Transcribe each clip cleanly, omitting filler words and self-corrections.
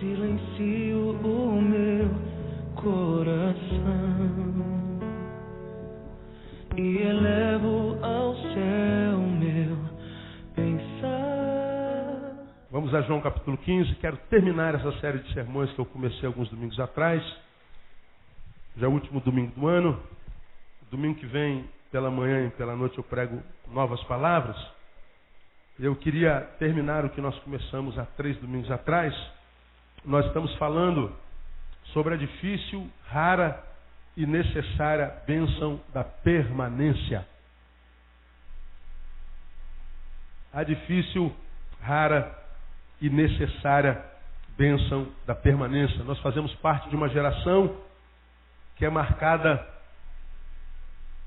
silencio o meu coração e elevo ao céu meu pensar. Vamos a João capítulo 15. Quero terminar essa série de sermões que eu comecei alguns domingos atrás. Já é o último domingo do ano. Domingo que vem, pela manhã e pela noite, eu prego novas palavras. Eu queria terminar o que nós começamos há 3 domingos atrás. Nós estamos falando sobre a difícil, rara e necessária bênção da permanência. A difícil, rara e necessária bênção da permanência. Nós fazemos parte de uma geração que é marcada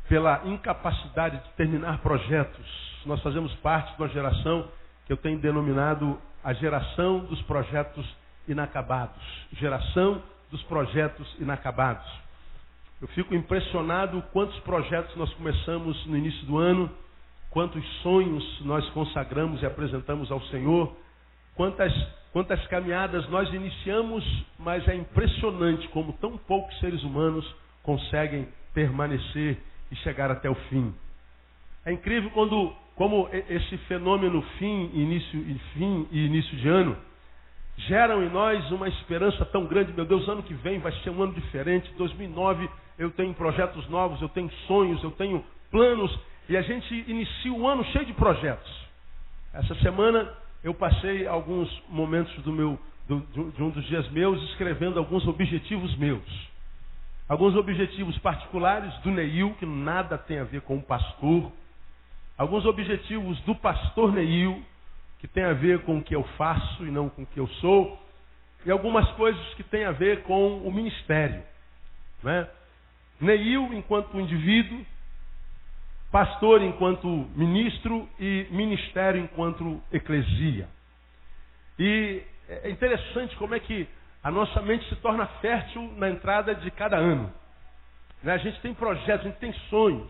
pela incapacidade de terminar projetos. Nós fazemos parte de uma geração que eu tenho denominado a geração dos projetos inacabados. Geração dos projetos inacabados. Eu fico impressionado quantos projetos nós começamos no início do ano, quantos sonhos nós consagramos e apresentamos ao Senhor, quantas caminhadas nós iniciamos, mas é impressionante como tão poucos seres humanos conseguem permanecer e chegar até o fim. É incrível como esse fenômeno fim e início de ano geram em nós uma esperança tão grande. Meu Deus, ano que vem vai ser um ano diferente. 2009 eu tenho projetos novos, eu tenho sonhos, eu tenho planos. E a gente inicia o ano cheio de projetos. Essa semana eu passei alguns momentos de um dos dias meus escrevendo alguns objetivos meus. Alguns objetivos particulares do Neil, que nada tem a ver com o pastor. Alguns objetivos do pastor Neil, que tem a ver com o que eu faço e não com o que eu sou. E algumas coisas que têm a ver com o ministério. Né? Neil enquanto indivíduo, pastor enquanto ministro e ministério enquanto eclesia. E é interessante como é que a nossa mente se torna fértil na entrada de cada ano. Né? A gente tem projetos, a gente tem sonhos.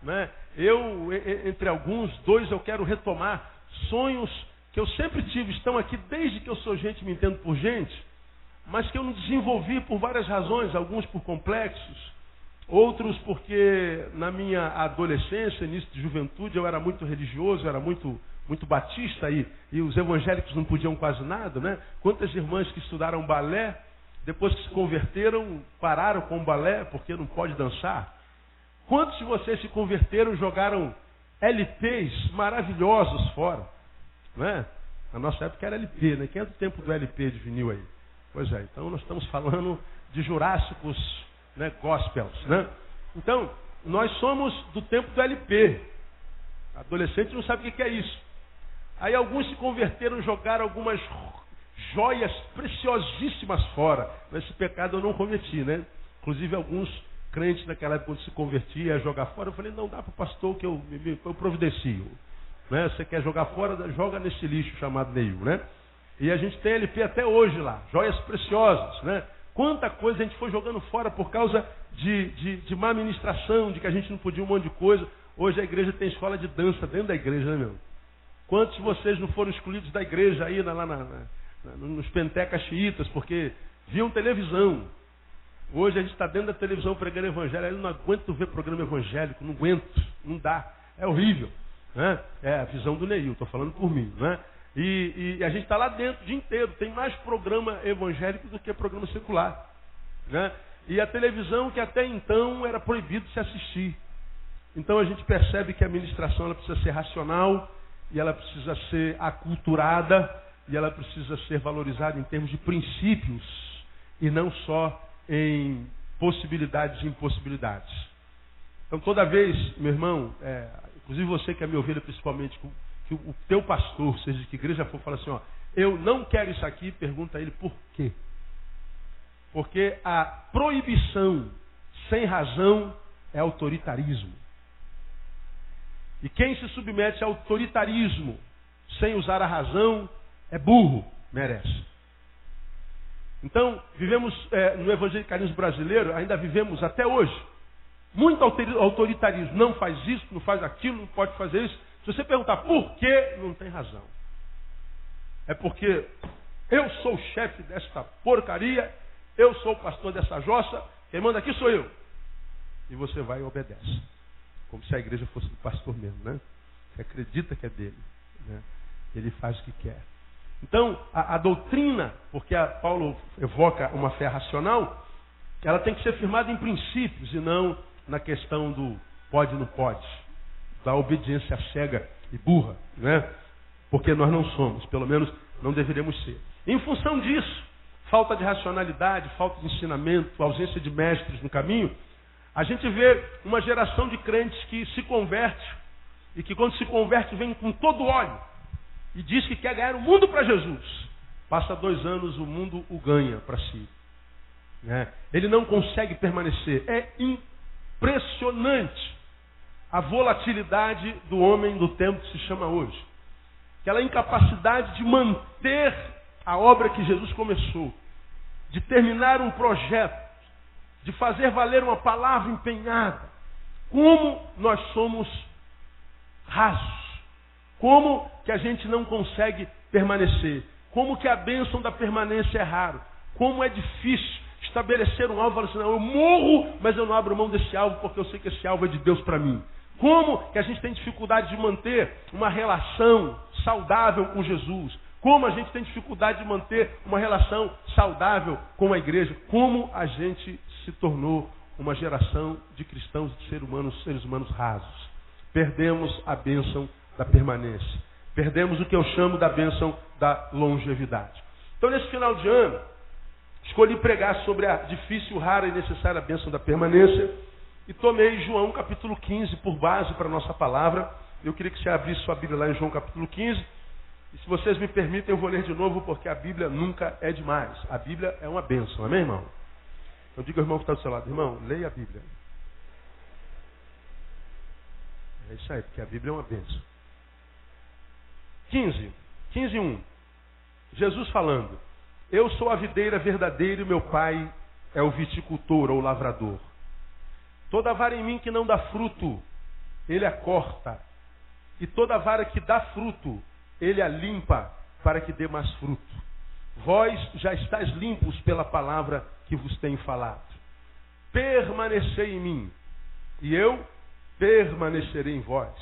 Né? Eu, entre alguns, 2 eu quero retomar sonhos que eu sempre tive, estão aqui desde que eu sou gente, me entendo por gente, mas que eu não desenvolvi por várias razões, alguns por complexos, outros porque na minha adolescência, início de juventude, eu era muito religioso, eu era muito batista e os evangélicos não podiam quase nada, né? Quantas irmãs que estudaram balé, depois que se converteram, pararam com o balé porque não pode dançar? Quantos de vocês se converteram e jogaram LPs maravilhosos fora? Né? Na nossa época era LP, né? Quem é do tempo do LP de vinil aí? Pois é, então nós estamos falando de jurássicos, né, gospels, né? Então, nós somos do tempo do LP. Adolescente não sabe o que é isso. Aí alguns se converteram e jogaram algumas joias preciosíssimas fora. Esse pecado eu não cometi, né? Inclusive alguns crentes naquela época, quando se convertia a jogar fora, eu falei, não dá para o pastor que eu providencio. Né? Você quer jogar fora, joga nesse lixo chamado Neil, né? E a gente tem LP até hoje lá, joias preciosas, né? Quanta coisa a gente foi jogando fora por causa de má administração, de que a gente não podia um monte de coisa. Hoje a igreja tem escola de dança dentro da igreja, né, meu? Quantos de vocês não foram excluídos da igreja aí nos pentecas xiitas, porque viam televisão? Hoje a gente está dentro da televisão pregando evangelho, eu não aguento ver programa evangélico, não aguento, não dá, é horrível. Né? É a visão do Neil, estou falando por mim. Né? E a gente está lá dentro o dia inteiro, tem mais programa evangélico do que programa secular. Né? E a televisão que até então era proibido se assistir. Então a gente percebe que a ministração ela precisa ser racional, e ela precisa ser aculturada, e ela precisa ser valorizada em termos de princípios, e não só em possibilidades e impossibilidades. Então toda vez, meu irmão, inclusive você que é minha ovelha principalmente, que o teu pastor, seja de que igreja for, fala assim, ó, eu não quero isso aqui, pergunta a ele por quê. Porque a proibição sem razão é autoritarismo. E quem se submete a autoritarismo sem usar a razão é burro, merece. Então, vivemos no evangelicalismo brasileiro, ainda vivemos até hoje, muito autoritarismo. Não faz isso, não faz aquilo, não pode fazer isso. Se você perguntar por quê, não tem razão. É porque Eu sou o chefe desta porcaria, eu sou o pastor dessa jossa, quem manda aqui sou eu. E você vai e obedece. Como se a igreja fosse do pastor mesmo, né? Você acredita que é dele, né? Ele faz o que quer. Então, a doutrina, porque Paulo evoca uma fé racional, ela tem que ser firmada em princípios e não na questão do pode ou não pode, da obediência cega e burra, né? Porque nós não somos, pelo menos não deveríamos ser. Em função disso, falta de racionalidade, falta de ensinamento, ausência de mestres no caminho, a gente vê uma geração de crentes que se converte e que quando se converte vem com todo óleo e diz que quer ganhar o mundo para Jesus. Passa 2 anos, o mundo o ganha para si. Né? Ele não consegue permanecer. É impressionante a volatilidade do homem do tempo que se chama hoje. Aquela incapacidade de manter a obra que Jesus começou, de terminar um projeto, de fazer valer uma palavra empenhada. Como nós somos rasos. Como que a gente não consegue permanecer. Como que a bênção da permanência é raro. Como é difícil estabelecer um alvo e falar assim, não, eu morro, mas eu não abro mão desse alvo porque eu sei que esse alvo é de Deus para mim. Como que a gente tem dificuldade de manter uma relação saudável com Jesus. Como a gente tem dificuldade de manter uma relação saudável com a igreja. Como a gente se tornou uma geração de cristãos, de seres humanos rasos. Perdemos a bênção da permanência. Perdemos o que eu chamo da bênção da longevidade. Então, nesse final de ano, escolhi pregar sobre a difícil, rara e necessária bênção da permanência e tomei João capítulo 15 por base para a nossa palavra. Eu queria que você abrisse sua Bíblia lá em João capítulo 15. E se vocês me permitem, eu vou ler de novo, porque a Bíblia nunca é demais. A Bíblia é uma bênção, amém, irmão? Eu digo ao irmão que está do seu lado, irmão, leia a Bíblia. É isso aí, porque a Bíblia é uma bênção. 15:1. Jesus falando, eu sou a videira verdadeira e meu pai é o viticultor ou lavrador. Toda vara em mim que não dá fruto, ele a corta. E toda vara que dá fruto, ele a limpa para que dê mais fruto. Vós já estáis limpos pela palavra que vos tenho falado. Permanecei em mim, e eu permanecerei em vós.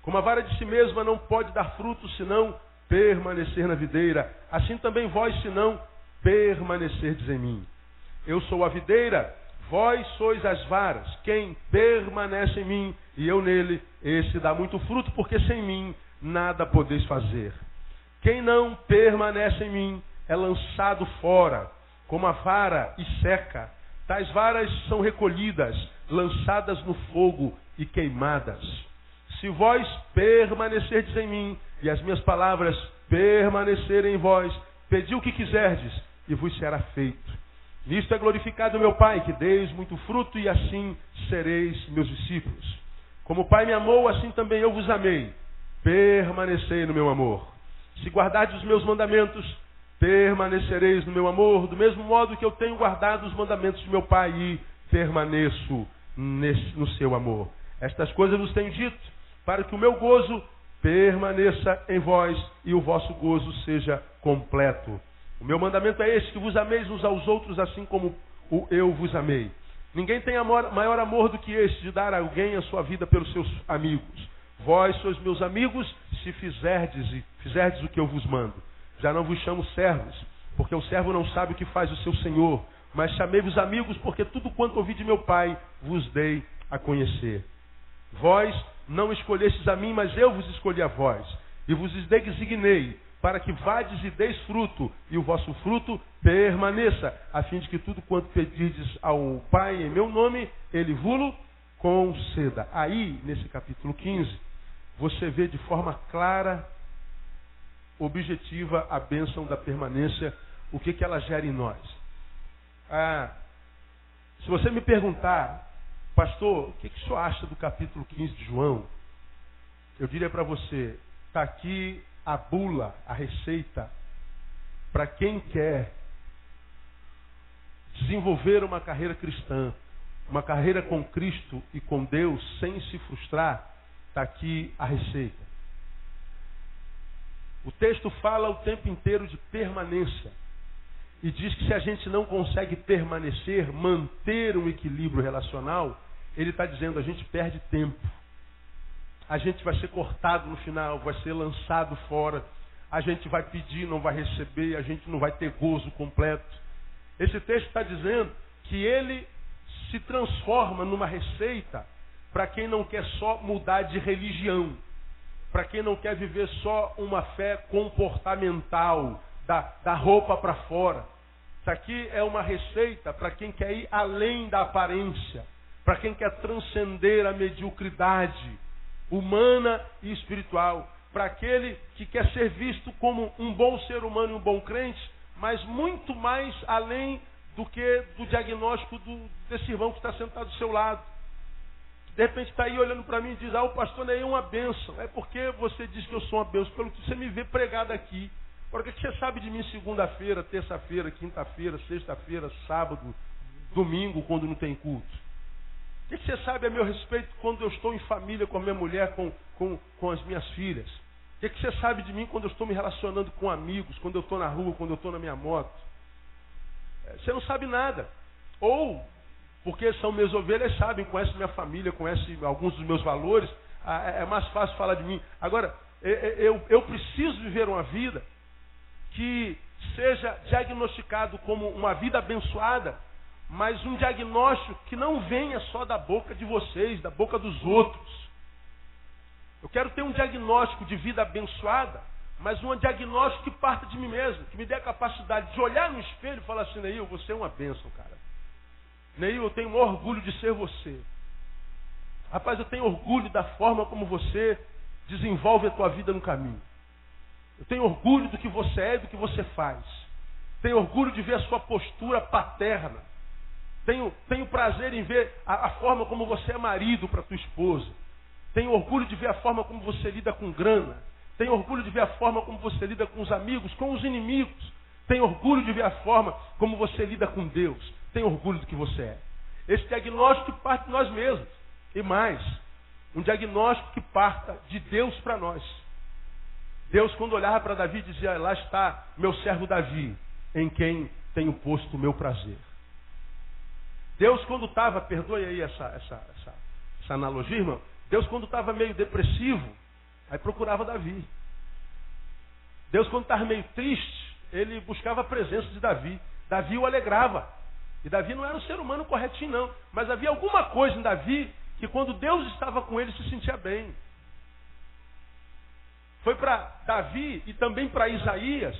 Como a vara de si mesma não pode dar fruto, senão permanecer na videira, assim também vós, senão permanecerdes em mim. Eu sou a videira, vós sois as varas. Quem permanece em mim e eu nele, esse dá muito fruto, porque sem mim nada podeis fazer. Quem não permanece em mim é lançado fora, como a vara, e seca. Tais varas são recolhidas, lançadas no fogo e queimadas. Se vós permanecerdes em mim, e as minhas palavras permanecerem em vós, pedi o que quiserdes, e vos será feito. Nisto é glorificado meu Pai, que deis muito fruto, e assim sereis meus discípulos. Como o Pai me amou, assim também eu vos amei. Permanecei no meu amor. Se guardardes os meus mandamentos, permanecereis no meu amor, do mesmo modo que eu tenho guardado os mandamentos de meu Pai e permaneço no seu amor. Estas coisas vos tenho dito, para que o meu gozo permaneça em vós e o vosso gozo seja completo. O meu mandamento é este, que vos ameis uns aos outros, assim como eu vos amei. Ninguém tem maior amor do que este, de dar a alguém a sua vida pelos seus amigos. Vós sois meus amigos, se fizerdes o que eu vos mando. Já não vos chamo servos, porque o servo não sabe o que faz o seu senhor. Mas chamei-vos amigos, porque tudo quanto ouvi de meu Pai vos dei a conhecer. Vós não escolhestes a mim, mas eu vos escolhi a vós. E vos designei, para que vades e deis fruto, e o vosso fruto permaneça, a fim de que tudo quanto pedirdes ao Pai em meu nome, Ele vos conceda. Aí, nesse capítulo 15, você vê de forma clara, objetiva, a bênção da permanência, o que ela gera em nós. Se você me perguntar, pastor, o que o senhor acha do capítulo 15 de João? Eu diria para você, está aqui a bula, a receita, para quem quer desenvolver uma carreira cristã, uma carreira com Cristo e com Deus, sem se frustrar, está aqui a receita. O texto fala o tempo inteiro de permanência. E diz que se a gente não consegue permanecer, manter um equilíbrio relacional, ele está dizendo, a gente perde tempo. A gente vai ser cortado no final, vai ser lançado fora. A gente vai pedir, não vai receber, a gente não vai ter gozo completo. Esse texto está dizendo que ele se transforma numa receita para quem não quer só mudar de religião, para quem não quer viver só uma fé comportamental, da roupa para fora. Isso aqui é uma receita para quem quer ir além da aparência, para quem quer transcender a mediocridade humana e espiritual, para aquele que quer ser visto como um bom ser humano e um bom crente, mas muito mais além do que do diagnóstico desse irmão que está sentado do seu lado. De repente está aí olhando para mim e diz, o pastor Ney é uma bênção. É porque você diz que eu sou uma bênção, pelo que você me vê pregado aqui. Agora, o que você sabe de mim segunda-feira, terça-feira, quinta-feira, sexta-feira, sábado, domingo, quando não tem culto? O que você sabe a meu respeito quando eu estou em família com a minha mulher, com as minhas filhas? O que você sabe de mim quando eu estou me relacionando com amigos, quando eu estou na rua, quando eu estou na minha moto? Você não sabe nada. Ou, porque são minhas ovelhas, sabem, conhecem minha família, conhecem alguns dos meus valores, é mais fácil falar de mim. Agora, eu preciso viver uma vida que seja diagnosticado como uma vida abençoada, mas um diagnóstico que não venha só da boca de vocês, da boca dos outros. Eu quero ter um diagnóstico de vida abençoada, mas um diagnóstico que parta de mim mesmo, que me dê a capacidade de olhar no espelho e falar assim, Neil, você é uma bênção, cara. Neil, eu tenho orgulho de ser você. Rapaz, eu tenho orgulho da forma como você desenvolve a tua vida no caminho. Eu tenho orgulho do que você é e do que você faz. Tenho orgulho de ver a sua postura paterna. Tenho prazer em ver a forma como você é marido para tua esposa. Tenho orgulho de ver a forma como você lida com grana. Tenho orgulho de ver a forma como você lida com os amigos, com os inimigos. Tenho orgulho de ver a forma como você lida com Deus. Tenho orgulho do que você é. Esse diagnóstico que parte de nós mesmos. E mais, um diagnóstico que parta de Deus para nós. Deus, quando olhava para Davi, dizia, lá está meu servo Davi, em quem tenho posto o meu prazer. Deus, quando estava, perdoe aí essa analogia, irmão. Deus, quando estava meio depressivo, aí procurava Davi. Deus, quando estava meio triste, ele buscava a presença de Davi. Davi o alegrava. E Davi não era um ser humano corretinho, não. Mas havia alguma coisa em Davi que quando Deus estava com ele, se sentia bem. Foi para Davi e também para Isaías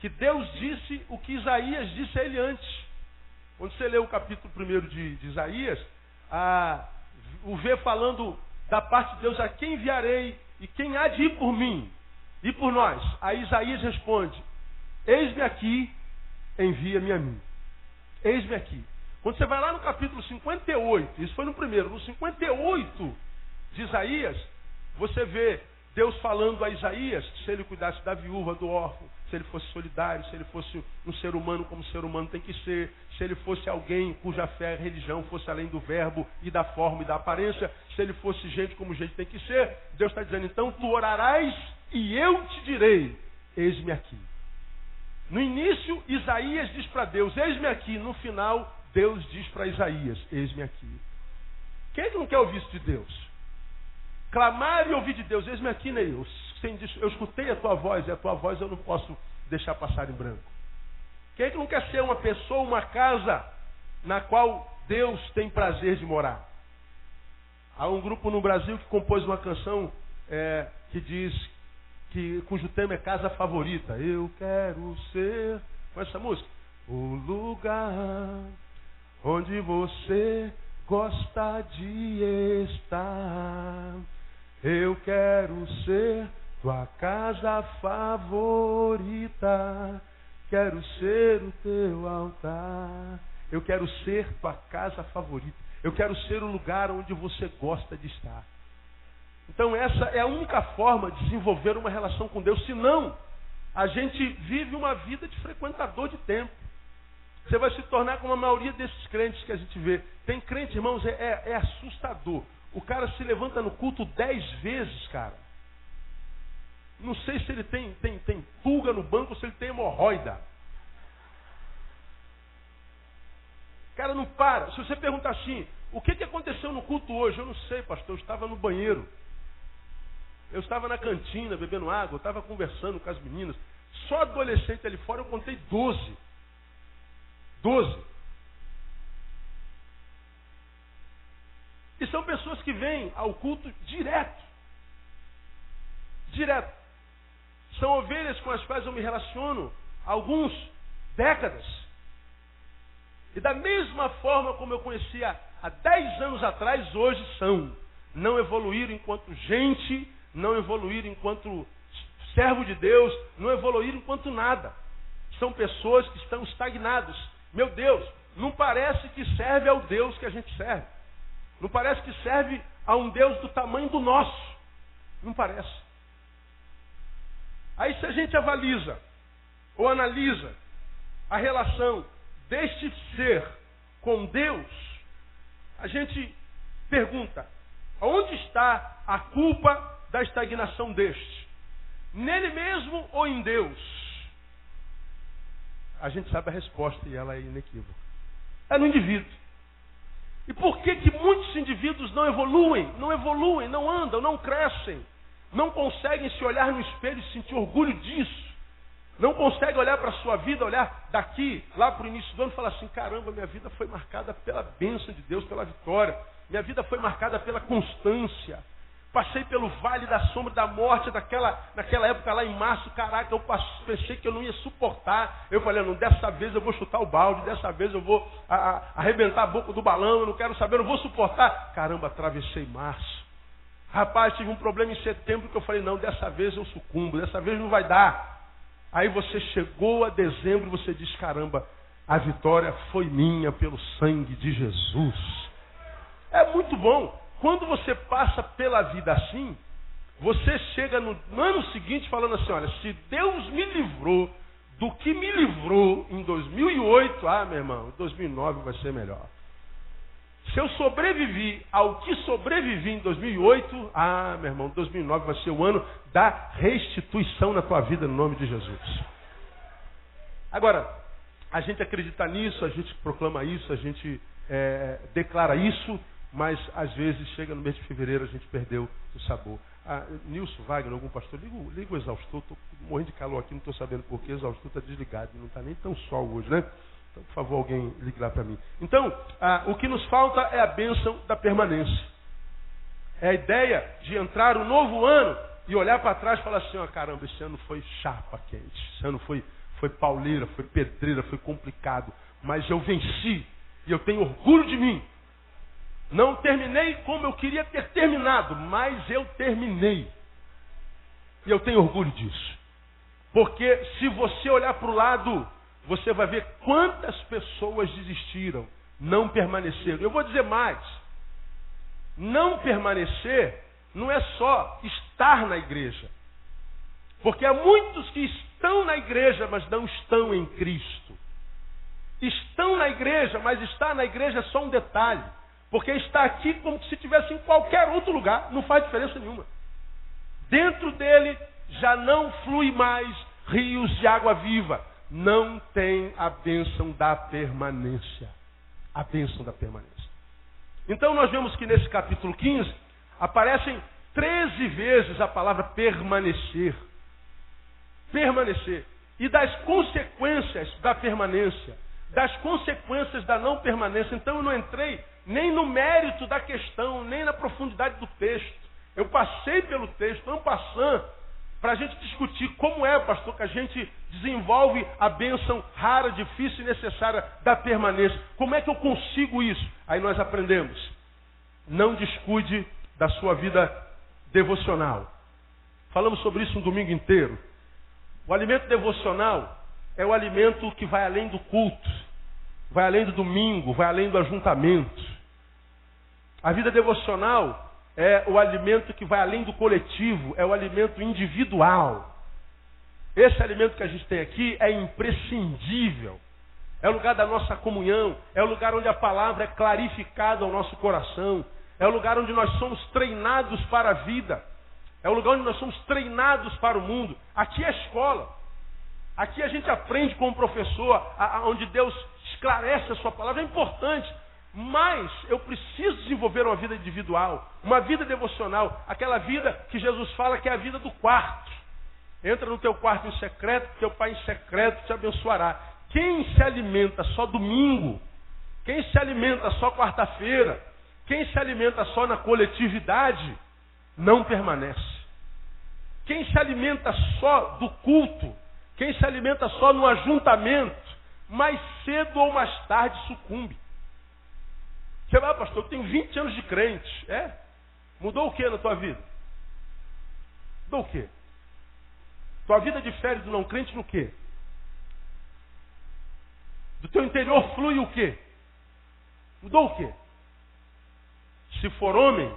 que Deus disse o que Isaías disse a ele antes. Quando você lê o capítulo 1 de Isaías, o vê falando da parte de Deus, a quem enviarei e quem há de ir por mim e por nós? Aí Isaías responde, eis-me aqui, envia-me a mim. Eis-me aqui. Quando você vai lá no capítulo 58, isso foi no primeiro, no 58 de Isaías, você vê Deus falando a Isaías que se ele cuidasse da viúva, do órfão, se ele fosse solidário, se ele fosse um ser humano como ser humano tem que ser, se ele fosse alguém cuja fé e religião fosse além do verbo e da forma e da aparência, se ele fosse gente como gente tem que ser, Deus está dizendo, então tu orarás e eu te direi, eis-me aqui. No início, Isaías diz para Deus, eis-me aqui. No final, Deus diz para Isaías, eis-me aqui. Quem é que não quer ouvir isso de Deus? Clamar e ouvir de Deus, eis-me aqui, Neil. Eu escutei a tua voz, e a tua voz eu não posso deixar passar em branco. Quem é que não quer ser uma pessoa, uma casa na qual Deus tem prazer de morar? Há um grupo no Brasil que compôs uma canção que diz, cujo tema é Casa Favorita. Eu quero ser, com essa música, o lugar onde você gosta de estar. Eu quero ser tua casa favorita. Quero ser o teu altar. Eu quero ser tua casa favorita. Eu quero ser o lugar onde você gosta de estar. Então essa é a única forma de desenvolver uma relação com Deus. Senão, a gente vive uma vida de frequentador de templo. Você vai se tornar como a maioria desses crentes que a gente vê. Tem crente, irmãos, é assustador. O cara se levanta no culto 10 vezes, cara. Não sei se ele tem pulga no banco ou se ele tem hemorroida. Cara, não para. Se você perguntar assim, o que aconteceu no culto hoje? Eu não sei, pastor, eu estava no banheiro. Eu estava na cantina, bebendo água, eu estava conversando com as meninas. Só adolescente ali fora eu contei 12. 12. E são pessoas que vêm ao culto direto. Direto. São ovelhas com as quais eu me relaciono há alguns décadas. E da mesma forma como eu conhecia há 10 anos atrás, hoje são. Não evoluíram enquanto gente, não evoluíram enquanto servo de Deus, não evoluíram enquanto nada. São pessoas que estão estagnadas. Meu Deus, não parece que serve ao Deus que a gente serve. Não parece que serve a um Deus do tamanho do nosso. Não parece. Aí se a gente avaliza ou analisa a relação deste ser com Deus, a gente pergunta, onde está a culpa da estagnação deste? Nele mesmo ou em Deus? A gente sabe a resposta e ela é inequívoca. É no indivíduo. E por que muitos indivíduos não evoluem, não andam, não crescem, não conseguem se olhar no espelho e sentir orgulho disso? Não conseguem olhar para a sua vida, olhar daqui, lá para o início do ano e falar assim, caramba, minha vida foi marcada pela bênção de Deus, pela vitória. Minha vida foi marcada pela constância. Passei pelo vale da sombra da morte, naquela época lá em março, caraca, eu pensei que eu não ia suportar. Eu falei, não, dessa vez eu vou chutar o balde, dessa vez eu vou arrebentar a boca do balão, eu não quero saber, eu não vou suportar. Caramba, atravessei março. Rapaz, tive um problema em setembro que eu falei, não, dessa vez eu sucumbo, dessa vez não vai dar. Aí você chegou a dezembro e você diz, caramba, a vitória foi minha pelo sangue de Jesus. É muito bom. Quando você passa pela vida assim, você chega no ano seguinte falando assim, olha, se Deus me livrou do que me livrou em 2008, meu irmão, 2009 vai ser melhor. Se eu sobrevivi ao que sobrevivi em 2008, meu irmão, 2009 vai ser o ano da restituição na tua vida, no nome de Jesus. Agora, a gente acredita nisso, a gente proclama isso, a gente declara isso, mas às vezes chega no mês de fevereiro, a gente perdeu o sabor. Nilson Wagner, algum pastor, liga o exaustor, estou morrendo de calor aqui, não estou sabendo porquê, o exaustor está desligado, não está nem tão sol hoje, né? Então, por favor, alguém ligue lá para mim. Então, o que nos falta é a bênção da permanência. É a ideia de entrar o novo ano e olhar para trás e falar assim, caramba, esse ano foi chapa quente, esse ano foi pauleira, foi pedreira, foi complicado, mas eu venci e eu tenho orgulho de mim. Não terminei como eu queria ter terminado, mas eu terminei. E eu tenho orgulho disso. Porque se você olhar para o lado, você vai ver quantas pessoas desistiram, não permaneceram. Eu vou dizer mais. Não permanecer não é só estar na igreja. Porque há muitos que estão na igreja, mas não estão em Cristo. Estão na igreja, mas estar na igreja é só um detalhe. Porque está aqui como se estivesse em qualquer outro lugar, não faz diferença nenhuma. Dentro dele já não flui mais rios de água viva. Não tem a bênção da permanência. A bênção da permanência. Então nós vemos que nesse capítulo 15 aparecem 13 vezes a palavra permanecer. Permanecer. E das consequências da permanência. Das consequências da não permanência. Então eu não entrei nem no mérito da questão, nem na profundidade do texto. Eu passei pelo texto, en passant, para a gente discutir como é, pastor, que a gente desenvolve a bênção rara, difícil e necessária da permanência. Como é que eu consigo isso? Aí nós aprendemos. Não descuide da sua vida devocional. Falamos sobre isso um domingo inteiro. O alimento devocional é o alimento que vai além do culto, vai além do domingo, vai além do ajuntamento. A vida devocional é o alimento que vai além do coletivo, é o alimento individual. Esse alimento que a gente tem aqui é imprescindível. É o lugar da nossa comunhão, é o lugar onde a palavra é clarificada ao nosso coração, é o lugar onde nós somos treinados para a vida. É o lugar onde nós somos treinados para o mundo. Aqui é a escola. Aqui a gente aprende com o professor, onde Deus esclarece a sua palavra. É importante. Mas eu preciso desenvolver uma vida individual, uma vida devocional. Aquela vida que Jesus fala que é a vida do quarto. Entra no teu quarto em secreto, teu pai em secreto te abençoará. Quem se alimenta só domingo, quem se alimenta só quarta-feira, quem se alimenta só na coletividade, não permanece. Quem se alimenta só do culto, quem se alimenta só no ajuntamento, mais cedo ou mais tarde sucumbe. Você vai, pastor, eu tenho 20 anos de crente. É? Mudou o que na tua vida? Mudou o quê? Tua vida difere do não crente no quê? Do teu interior flui o quê? Mudou o quê? Se for homem,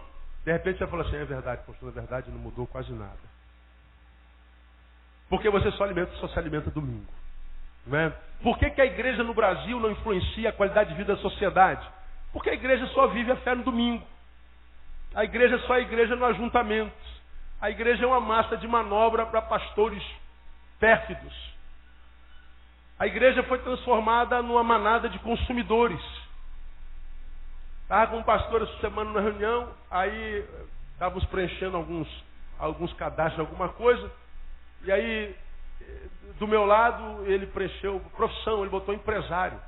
de repente você fala assim, é verdade, pastor, na verdade não mudou quase nada. Porque você só se alimenta domingo. Não é? Por que a igreja no Brasil não influencia a qualidade de vida da sociedade? Porque a igreja só vive a fé no domingo. A igreja só é igreja no ajuntamento. A igreja é uma massa de manobra para pastores pérfidos. A igreja foi transformada numa manada de consumidores. Estava com um pastor essa semana na reunião, aí estávamos preenchendo alguns cadastros, alguma coisa, e aí do meu lado ele preencheu profissão, ele botou empresário.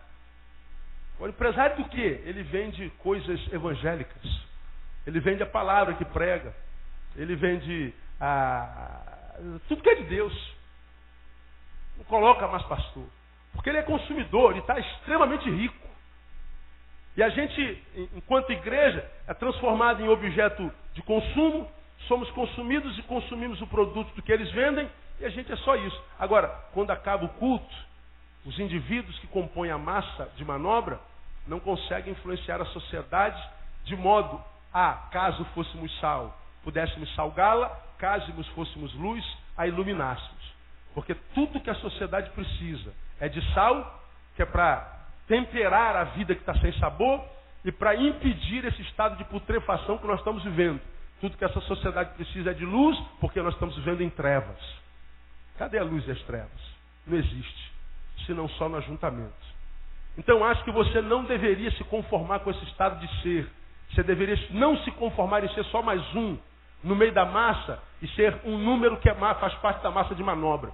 O empresário do quê? Ele vende coisas evangélicas. Ele vende a palavra que prega. Ele vende tudo que é de Deus. Não coloca mais pastor. Porque ele é consumidor, ele está extremamente rico. E a gente, enquanto igreja, é transformado em objeto de consumo. Somos consumidos e consumimos o produto do que eles vendem. E a gente é só isso. Agora, quando acaba o culto, os indivíduos que compõem a massa de manobra não conseguem influenciar a sociedade de modo a, caso fôssemos sal, pudéssemos salgá-la, caso fôssemos luz, a iluminássemos. Porque tudo que a sociedade precisa é de sal, que é para temperar a vida que está sem sabor e para impedir esse estado de putrefação que nós estamos vivendo. Tudo que essa sociedade precisa é de luz, porque nós estamos vivendo em trevas. Cadê a luz e as trevas? Não existe, senão só no ajuntamento. Então acho que você não deveria se conformar com esse estado de ser. Você deveria não se conformar em ser só mais um no meio da massa e ser um número que faz parte da massa de manobra.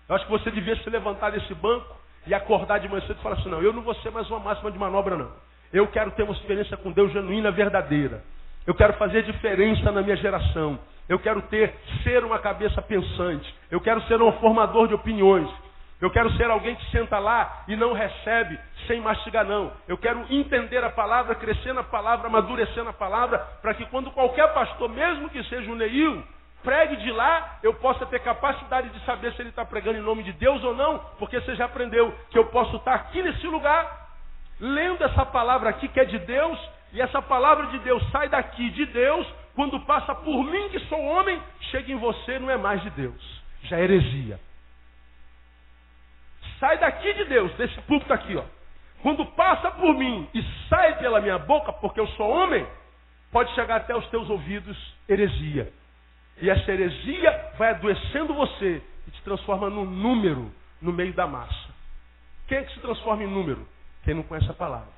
Eu acho que você devia se levantar desse banco e acordar de manhã cedo e falar assim, não, eu não vou ser mais uma máxima de manobra, não. Eu quero ter uma experiência com Deus genuína, verdadeira. Eu quero fazer diferença na minha geração. Eu quero ser uma cabeça pensante. Eu quero ser um formador de opiniões. Eu quero ser alguém que senta lá e não recebe sem mastigar, não. Eu quero entender a palavra, crescer na palavra, amadurecer na palavra, para que quando qualquer pastor, mesmo que seja um Neil, pregue de lá, eu possa ter capacidade de saber se ele está pregando em nome de Deus ou não, porque você já aprendeu que eu posso estar aqui nesse lugar, lendo essa palavra aqui que é de Deus, e essa palavra de Deus sai daqui de Deus, quando passa por mim que sou homem, chega em você, não é mais de Deus, já é heresia. Sai daqui de Deus, desse púlpito aqui, ó. Quando passa por mim e sai pela minha boca, porque eu sou homem, pode chegar até os teus ouvidos heresia. E essa heresia vai adoecendo você e te transforma num número no meio da massa. Quem é que se transforma em número? Quem não conhece a palavra.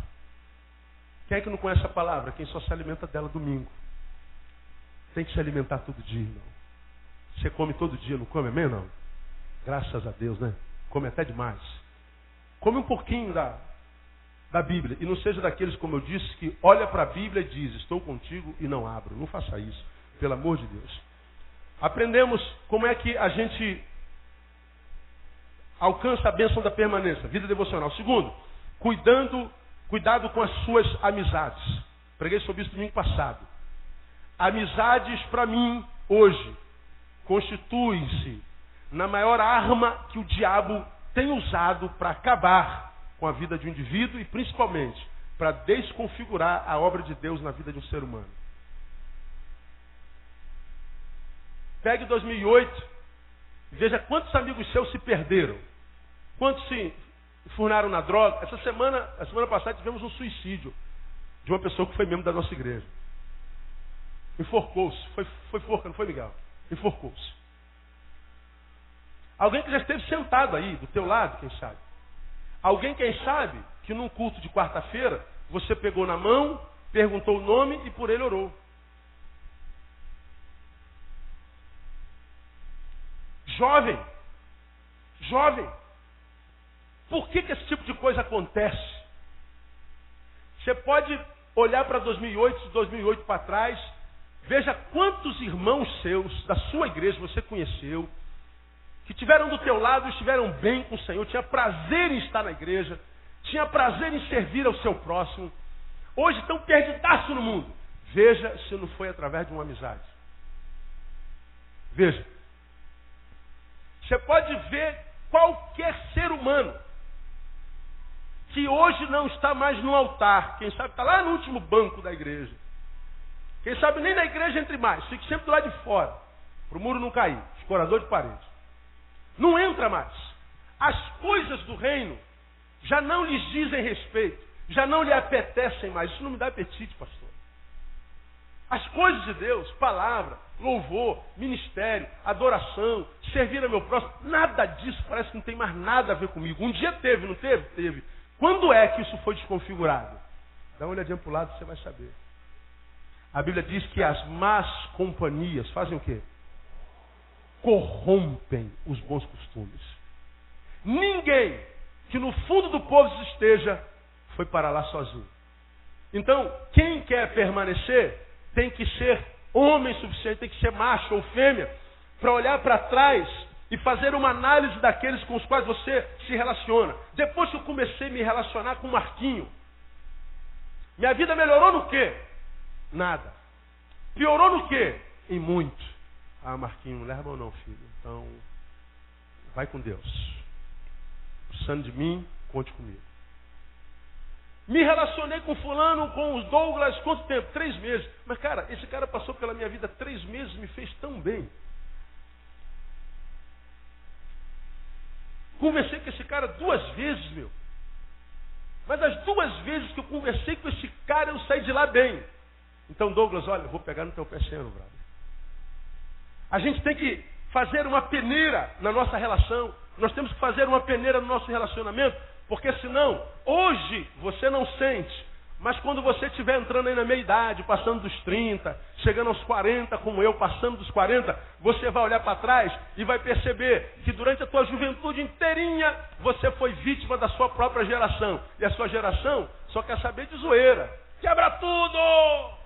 Quem é que não conhece a palavra? Quem só se alimenta dela domingo. Tem que se alimentar todo dia, irmão. Você come todo dia, não come, amém, não? Graças a Deus, né? Come até demais. Come um pouquinho da Bíblia. E não seja daqueles, como eu disse, que olha para a Bíblia e diz, estou contigo e não abro. Não faça isso, pelo amor de Deus. Aprendemos como é que a gente alcança a bênção da permanência, vida devocional. Segundo, cuidado com as suas amizades. Preguei sobre isso domingo passado. Amizades, para mim, hoje, constituem-se na maior arma que o diabo tem usado para acabar com a vida de um indivíduo e principalmente para desconfigurar a obra de Deus na vida de um ser humano. Pegue 2008 e veja quantos amigos seus se perderam. Quantos se furnaram na droga. A semana passada tivemos um suicídio de uma pessoa que foi membro da nossa igreja. Enforcou-se. Foi forca, não foi, Miguel? enforcou-se. Alguém que já esteve sentado aí, do teu lado, quem sabe. Alguém, quem sabe, que num culto de quarta-feira, você pegou na mão, perguntou o nome e por ele orou. Jovem, por que esse tipo de coisa acontece? Você pode olhar para 2008 para trás, veja quantos irmãos seus, da sua igreja, você conheceu, que tiveram do teu lado, estiveram bem com o Senhor, tinha prazer em estar na igreja, tinha prazer em servir ao seu próximo, hoje estão perdidaço no mundo. Veja se não foi através de uma amizade. Veja. Você pode ver qualquer ser humano que hoje não está mais no altar. Quem sabe está lá no último banco da igreja. Quem sabe nem na igreja entre mais. Fica sempre do lado de fora. Para o muro não cair. Escorador de parede. Não entra mais. As coisas do reino já não lhes dizem respeito. Já não lhe apetecem mais. Isso não me dá apetite, pastor. As coisas de Deus, palavra, louvor, ministério, adoração, servir ao meu próximo, nada disso parece que não tem mais nada a ver comigo. Um dia teve, não teve? Teve. Quando é que isso foi desconfigurado? Dá uma olhadinha para o lado, você vai saber. A Bíblia diz que as más companhias fazem o quê? Corrompem os bons costumes. Ninguém que no fundo do povo esteja foi para lá sozinho. Então, quem quer permanecer tem que ser homem suficiente, tem que ser macho ou fêmea, para olhar para trás e fazer uma análise daqueles com os quais você se relaciona. Depois que eu comecei a me relacionar com o Marquinho, minha vida melhorou no quê? Nada. Piorou no quê? Em muito. Ah, Marquinho, não leva a mão não, filho. Então, vai com Deus. Precisando de mim, conte comigo. Me relacionei com fulano, com os Douglas, quanto tempo? 3 meses. Mas, cara, esse cara passou pela minha vida 3 meses, me fez tão bem. Conversei com esse cara 2 vezes, meu. Mas as 2 vezes que eu conversei com esse cara, eu saí de lá bem. Então, Douglas, olha, eu vou pegar no teu pé sendo, brother. A gente tem que fazer uma peneira na nossa relação. Nós temos que fazer uma peneira no nosso relacionamento. Porque senão, hoje você não sente, mas quando você estiver entrando aí na meia-idade, passando dos 30, chegando aos 40, como eu, passando dos 40, você vai olhar para trás e vai perceber que durante a tua juventude inteirinha, você foi vítima da sua própria geração. E a sua geração só quer saber de zoeira. Quebra tudo!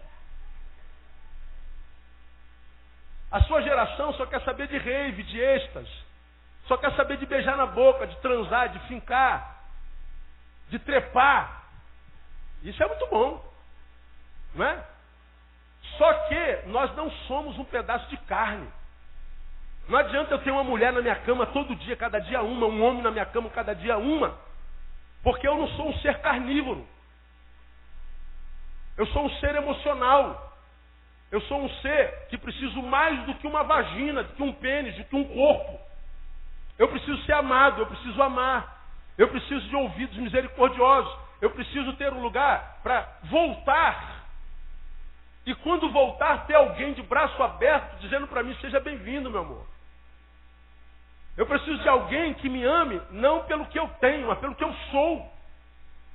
A sua geração só quer saber de rave, de êxtase. Só quer saber de beijar na boca, de transar, de fincar, de trepar. Isso é muito bom, não é? Só que nós não somos um pedaço de carne. Não adianta eu ter uma mulher na minha cama todo dia, cada dia uma, um homem na minha cama cada dia uma, porque eu não sou um ser carnívoro. Eu sou um ser emocional. Eu sou um ser que preciso mais do que uma vagina, do que um pênis, do que um corpo. Eu preciso ser amado, eu preciso amar. Eu preciso de ouvidos misericordiosos. Eu preciso ter um lugar para voltar. E quando voltar, ter alguém de braço aberto dizendo para mim, seja bem-vindo, meu amor. Eu preciso de alguém que me ame, não pelo que eu tenho, mas pelo que eu sou.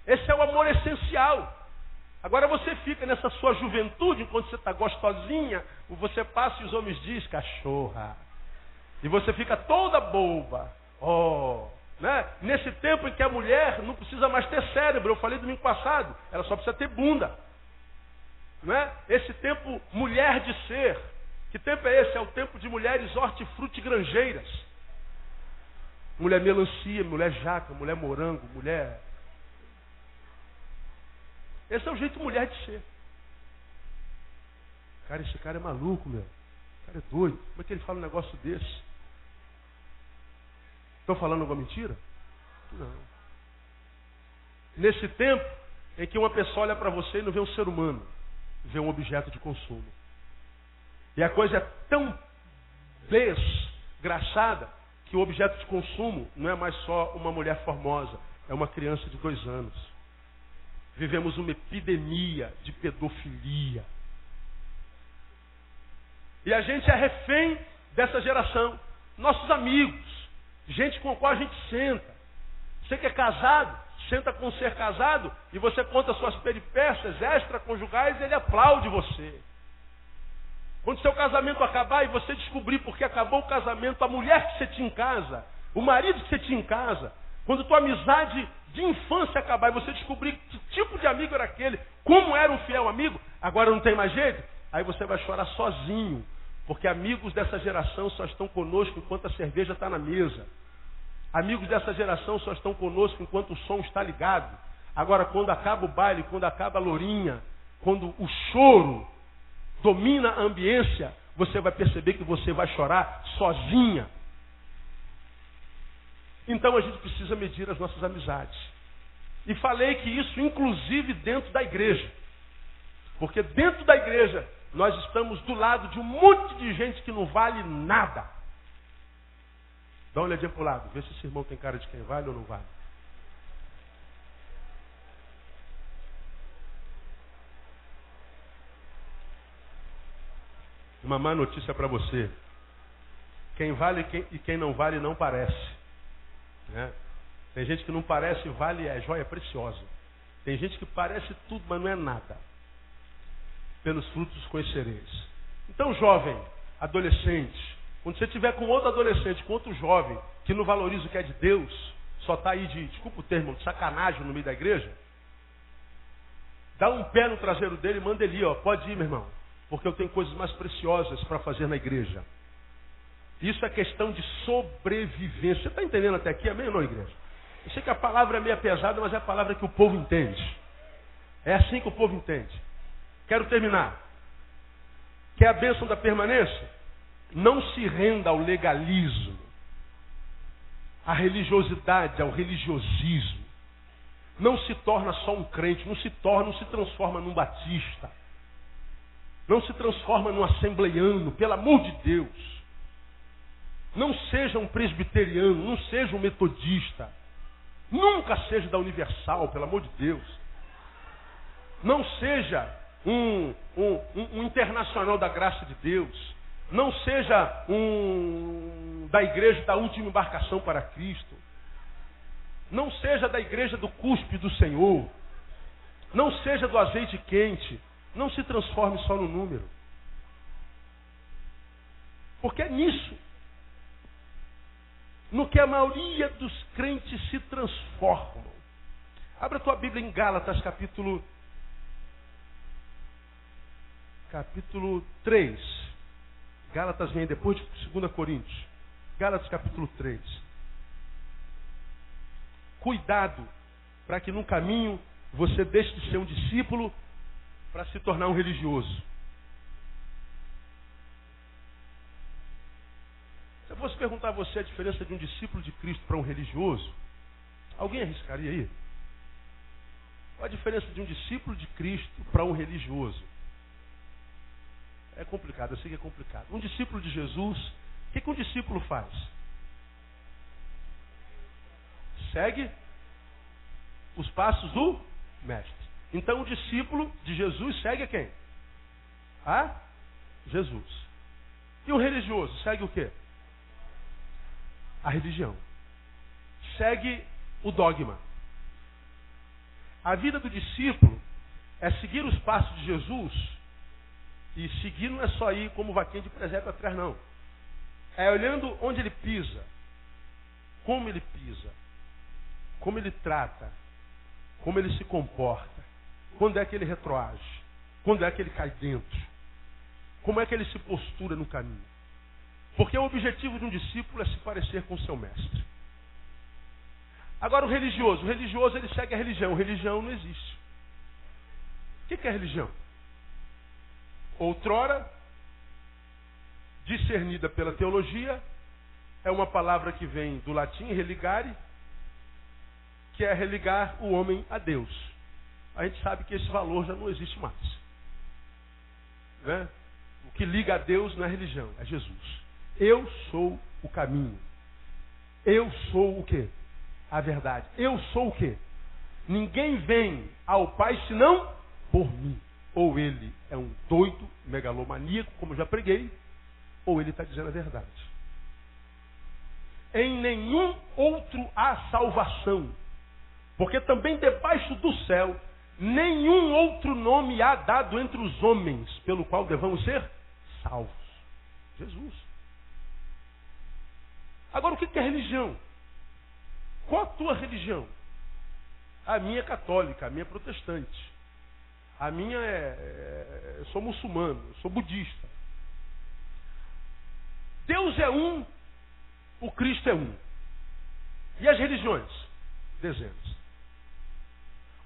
Esse é o amor essencial. Agora você fica nessa sua juventude, enquanto você está gostosinha, você passa e os homens dizem, cachorra. E você fica toda boba. Oh, né? Nesse tempo em que a mulher não precisa mais ter cérebro, eu falei domingo passado, ela só precisa ter bunda. Não é? Esse tempo mulher de ser. Que tempo é esse? É o tempo de mulheres hortifrutigranjeiras. Mulher melancia, mulher jaca, mulher morango, mulher... Esse é o jeito mulher de ser. Cara, esse cara é maluco, meu. Esse cara é doido. Como é que ele fala um negócio desse? Estou falando alguma mentira? Não. Nesse tempo em que uma pessoa olha para você e não vê um ser humano, vê um objeto de consumo. E a coisa é tão desgraçada que o objeto de consumo não é mais só uma mulher formosa, é uma criança de 2 anos. Vivemos uma epidemia de pedofilia. E a gente é refém dessa geração, nossos amigos, gente com a qual a gente senta. Você que é casado, senta com um ser casado e você conta suas peripécias extraconjugais e ele aplaude você. Quando seu casamento acabar e você descobrir porque acabou o casamento, a mulher que você tinha em casa, o marido que você tinha em casa, quando tua amizade de infância acabar e você descobrir que tipo de amigo era aquele, como era um fiel amigo, agora não tem mais jeito, aí você vai chorar sozinho, porque amigos dessa geração só estão conosco enquanto a cerveja está na mesa. Amigos dessa geração só estão conosco enquanto o som está ligado. Agora, quando acaba o baile, quando acaba a lourinha, quando o choro domina a ambiência, você vai perceber que você vai chorar sozinha. Então a gente precisa medir as nossas amizades. E falei que isso inclusive dentro da igreja. Porque dentro da igreja nós estamos do lado de um monte de gente que não vale nada. Dá uma olhadinha para o lado, vê se esse irmão tem cara de quem vale ou não vale. Uma má notícia para você. Quem vale e quem não vale não parece. Né? Tem gente que não parece vale, é joia preciosa. Tem gente que parece tudo, mas não é nada. Pelos frutos conhecereis. Então, jovem, adolescente, quando você estiver com outro adolescente, com outro jovem, que não valoriza o que é de Deus, só está aí desculpa o termo, de sacanagem no meio da igreja, dá um pé no traseiro dele e manda ele ir, ó, pode ir, meu irmão, porque eu tenho coisas mais preciosas para fazer na igreja. Isso é questão de sobrevivência. Você está entendendo até aqui, amém ou não, igreja? Eu sei que a palavra é meio pesada, mas é a palavra que o povo entende. É assim que o povo entende. Quero terminar. Quer a bênção da permanência? Não se renda ao legalismo, à religiosidade, ao religiosismo. Não se torna só um crente, não se transforma num batista. Não se transforma num assembleiano, pelo amor de Deus. Não seja um presbiteriano, não seja um metodista. Nunca seja da Universal, pelo amor de Deus. Não seja um internacional da graça de Deus. Não seja da igreja da última embarcação para Cristo. Não seja da igreja do cuspe do Senhor. Não seja do azeite quente. Não se transforme só no número. Porque é nisso no que a maioria dos crentes se transformam. Abra a tua Bíblia em Gálatas, capítulo 3. Gálatas vem depois de 2 Coríntios. Gálatas, capítulo 3. Cuidado para que no caminho você deixe de ser um discípulo para se tornar um religioso. Se eu fosse perguntar a você a diferença de um discípulo de Cristo para um religioso, alguém arriscaria aí? Qual a diferença de um discípulo de Cristo para um religioso? É complicado, eu sei que é complicado. Um discípulo de Jesus, o que um discípulo faz? Segue os passos do mestre. Então o discípulo de Jesus segue a quem? A Jesus. E o religioso segue o quê? A religião. Segue o dogma. A vida do discípulo é seguir os passos de Jesus. E seguir não é só ir como vaquinha de presépio atrás, não. É olhando onde ele pisa, como ele trata, como ele se comporta, quando é que ele retroage, quando é que ele cai dentro, como é que ele se postura no caminho. Porque o objetivo de um discípulo é se parecer com o seu mestre. Agora o religioso ele segue a religião. Religião não existe. O que é religião? Outrora, discernida pela teologia, é uma palavra que vem do latim religare, que é religar o homem a Deus. A gente sabe que esse valor já não existe mais. Né? O que liga a Deus não é religião, é Jesus. Eu sou o caminho. Eu sou o quê? A verdade. Eu sou o quê? Ninguém vem ao Pai senão por mim. Ou ele é um doido, megalomaníaco, como eu já preguei, ou ele está dizendo a verdade. Em nenhum outro há salvação, porque também debaixo do céu nenhum outro nome há dado entre os homens pelo qual devamos ser salvos. Jesus. Agora, o que é religião? Qual a tua religião? A minha é católica, a minha é protestante. A minha eu sou muçulmano, eu sou budista. Deus é um, o Cristo é um. E as religiões? Dezenas.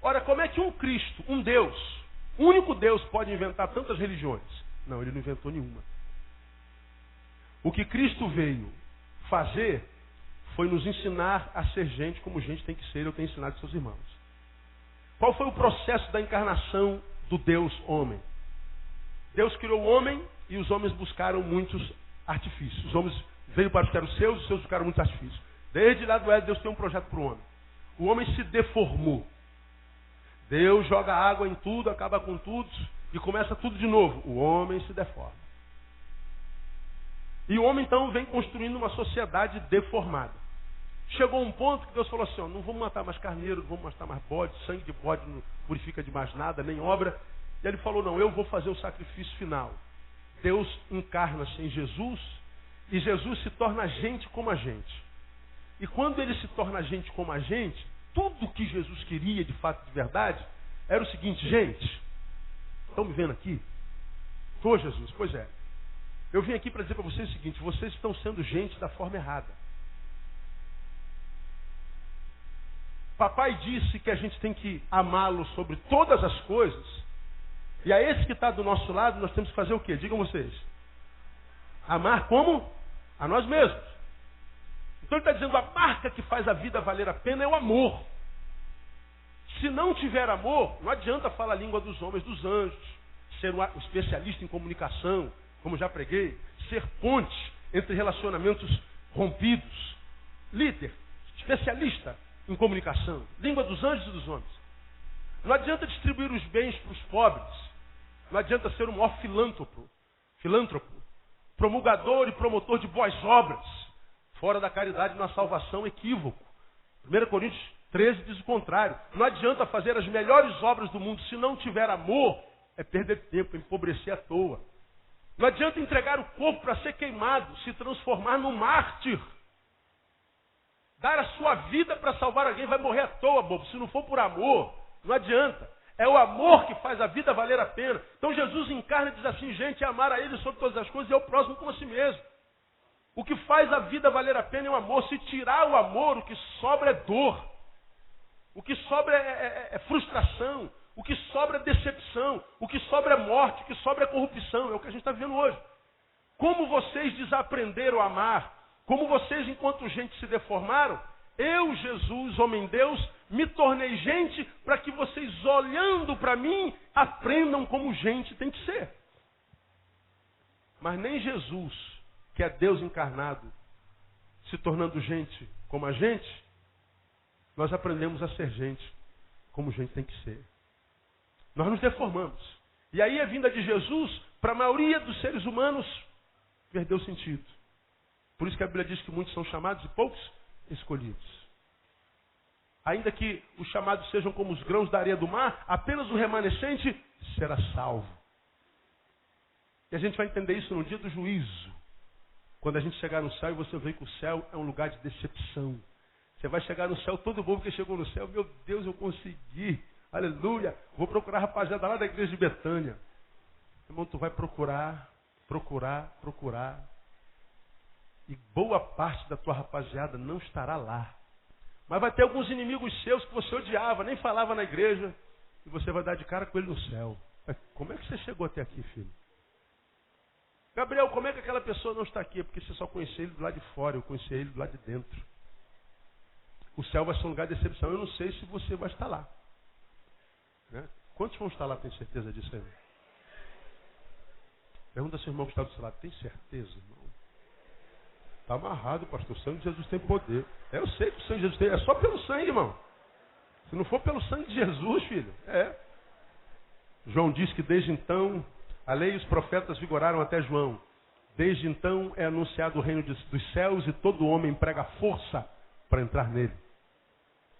Ora, como é que um Cristo, um Deus, um único Deus pode inventar tantas religiões? Não, ele não inventou nenhuma. O que Cristo veio fazer foi nos ensinar a ser gente como gente tem que ser, eu tenho ensinado seus irmãos. Qual foi o processo da encarnação do Deus homem? Deus criou o homem e os homens buscaram muitos artifícios. Os homens veio para buscar os seus buscaram muitos artifícios. Desde lá do Éden, Deus tem um projeto para o homem. O homem se deformou. Deus joga água em tudo, acaba com tudo e começa tudo de novo. O homem se deforma. E o homem então vem construindo uma sociedade deformada. Chegou um ponto que Deus falou assim, não vamos matar mais carneiro, não vamos matar mais bode, sangue de bode não purifica de mais nada, nem obra. E ele falou, não, eu vou fazer o sacrifício final. Deus encarna-se em Jesus e Jesus se torna gente como a gente. E quando ele se torna gente como a gente, tudo que Jesus queria de fato, de verdade, era o seguinte, gente, estão me vendo aqui? Tô, Jesus, pois é. Eu vim aqui para dizer para vocês o seguinte, vocês estão sendo gente da forma errada. Papai disse que a gente tem que amá-lo sobre todas as coisas. E a esse que está do nosso lado, nós temos que fazer o quê? Digam vocês. Amar como? A nós mesmos. Então ele está dizendo, a marca que faz a vida valer a pena é o amor. Se não tiver amor, não adianta falar a língua dos homens, dos anjos, ser um especialista em comunicação, como já preguei, ser ponte entre relacionamentos rompidos, líder, especialista em comunicação, língua dos anjos e dos homens. Não adianta distribuir os bens para os pobres, não adianta ser um maior filântropo, promulgador e promotor de boas obras, fora da caridade na salvação, equívoco. 1 Coríntios 13 diz o contrário. Não adianta fazer as melhores obras do mundo se não tiver amor, é perder tempo, é empobrecer à toa. Não adianta entregar o corpo para ser queimado, se transformar num mártir. Dar a sua vida para salvar alguém, vai morrer à toa, bobo. Se não for por amor, não adianta. É o amor que faz a vida valer a pena. Então Jesus encarna e diz assim, gente, amar a Ele sobre todas as coisas e ao próximo como a si mesmo. O que faz a vida valer a pena é o amor. Se tirar o amor, o que sobra é dor. O que sobra é frustração. O que sobra é decepção. O que sobra é morte. O que sobra é corrupção. É o que a gente está vivendo hoje. Como vocês desaprenderam a amar, como vocês, enquanto gente, se deformaram, eu, Jesus, homem-deus, me tornei gente para que vocês, olhando para mim, aprendam como gente tem que ser. Mas nem Jesus, que é Deus encarnado, se tornando gente como a gente, nós aprendemos a ser gente como gente tem que ser. Nós nos deformamos. E aí a vinda de Jesus, para a maioria dos seres humanos, perdeu sentido. Por isso que a Bíblia diz que muitos são chamados e poucos escolhidos. Ainda que os chamados sejam como os grãos da areia do mar, apenas o remanescente será salvo. E a gente vai entender isso no dia do juízo. Quando a gente chegar no céu e você vê que o céu é um lugar de decepção. Você vai chegar no céu, todo mundo que chegou no céu, meu Deus, eu consegui. Aleluia. Vou procurar a rapaziada lá da igreja de Betânia. Irmão, tu vai procurar. E boa parte da tua rapaziada não estará lá. Mas vai ter alguns inimigos seus que você odiava, nem falava na igreja, e você vai dar de cara com ele no céu. Como é que você chegou até aqui, filho? Gabriel, como é que aquela pessoa não está aqui? É porque você só conhecia ele do lado de fora, eu conhecia ele do lado de dentro. O céu vai ser um lugar de decepção. Eu não sei se você vai estar lá. Né? Quantos vão estar lá, tem certeza disso aí? Pergunta ao seu irmão que está do seu lado, tem certeza, irmão? Está amarrado, pastor. O sangue de Jesus tem poder. Eu sei que o sangue de Jesus tem. É só pelo sangue, irmão. Se não for pelo sangue de Jesus, filho. João diz que desde então a lei e os profetas vigoraram até João. Desde então é anunciado o reino dos céus e todo homem emprega força para entrar nele.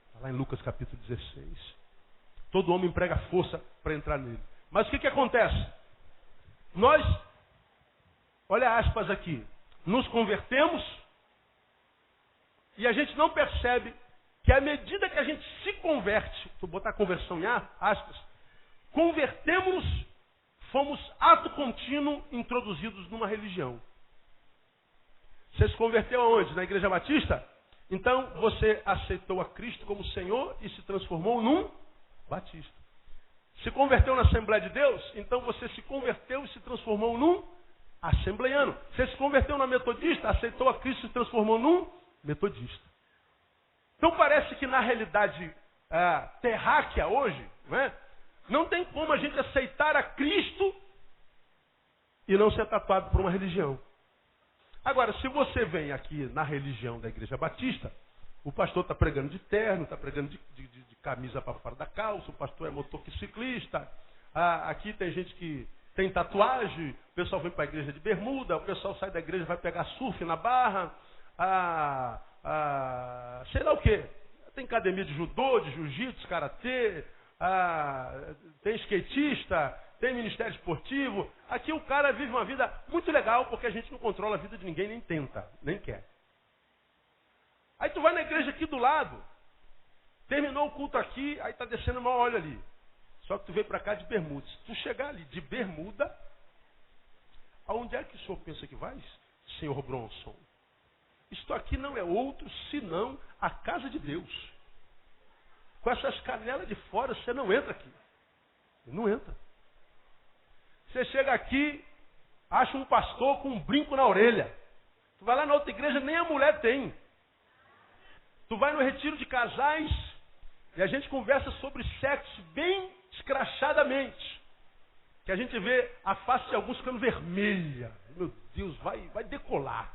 Está lá em Lucas capítulo 16. Todo homem emprega força para entrar nele. Mas o que acontece? Nós, olha aspas aqui, nos convertemos e a gente não percebe que à medida que a gente se converte, vou botar conversão em aspas, convertemos-nos, fomos ato contínuo introduzidos numa religião. Você se converteu aonde? Na Igreja Batista? Então você aceitou a Cristo como Senhor e se transformou num batista. Se converteu na Assembleia de Deus? Então você se converteu e se transformou num assembleiano. Você se converteu na Metodista? Aceitou a Cristo e se transformou num metodista. Então parece que na realidade terráquea hoje, não tem como a gente aceitar a Cristo e não ser tatuado por uma religião. Agora, se você vem aqui na religião da Igreja Batista, o pastor está pregando de terno, está pregando de camisa para fora da calça, o pastor é motociclista, aqui tem gente que tem tatuagem, o pessoal vem para a igreja de bermuda, o pessoal sai da igreja e vai pegar surf na barra, sei lá o quê. Tem academia de judô, de jiu-jitsu, karatê, tem skatista, tem ministério esportivo. Aqui o cara vive uma vida muito legal, porque a gente não controla a vida de ninguém, nem tenta, nem quer. Aí tu vai na igreja aqui do lado, terminou o culto aqui, aí tá descendo uma olha ali. Só que tu veio para cá de bermuda. Se tu chegar ali de bermuda, aonde é que o senhor pensa que vai, senhor Bronson? Isto aqui não é outro senão a casa de Deus. Com essas canelas de fora, você não entra aqui. Não entra. Você chega aqui, acha um pastor com um brinco na orelha. Tu vai lá na outra igreja, nem a mulher tem. Tu vai no retiro de casais e a gente conversa sobre sexo bem escrachadamente. Que a gente vê a face de alguns ficando vermelha. Meu Deus, vai decolar.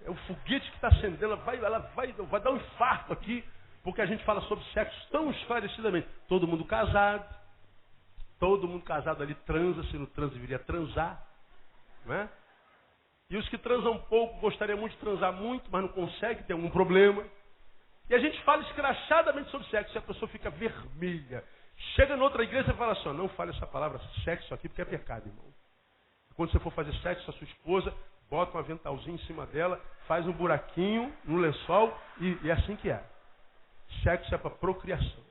É o foguete que está acendendo, ela vai dar um infarto aqui, porque a gente fala sobre sexo tão esclarecidamente. Todo mundo casado ali transa, se não transa deveria transar, não é? E os que transam pouco gostariam muito de transar muito, mas não conseguem, tem algum problema. E a gente fala escrachadamente sobre sexo, e a pessoa fica vermelha. Chega em outra igreja e fala assim, não fale essa palavra sexo aqui, porque é pecado, irmão. Quando você for fazer sexo com a sua esposa, bota um aventalzinho em cima dela, faz um buraquinho no lençol, e é assim que é. Sexo é para procriação.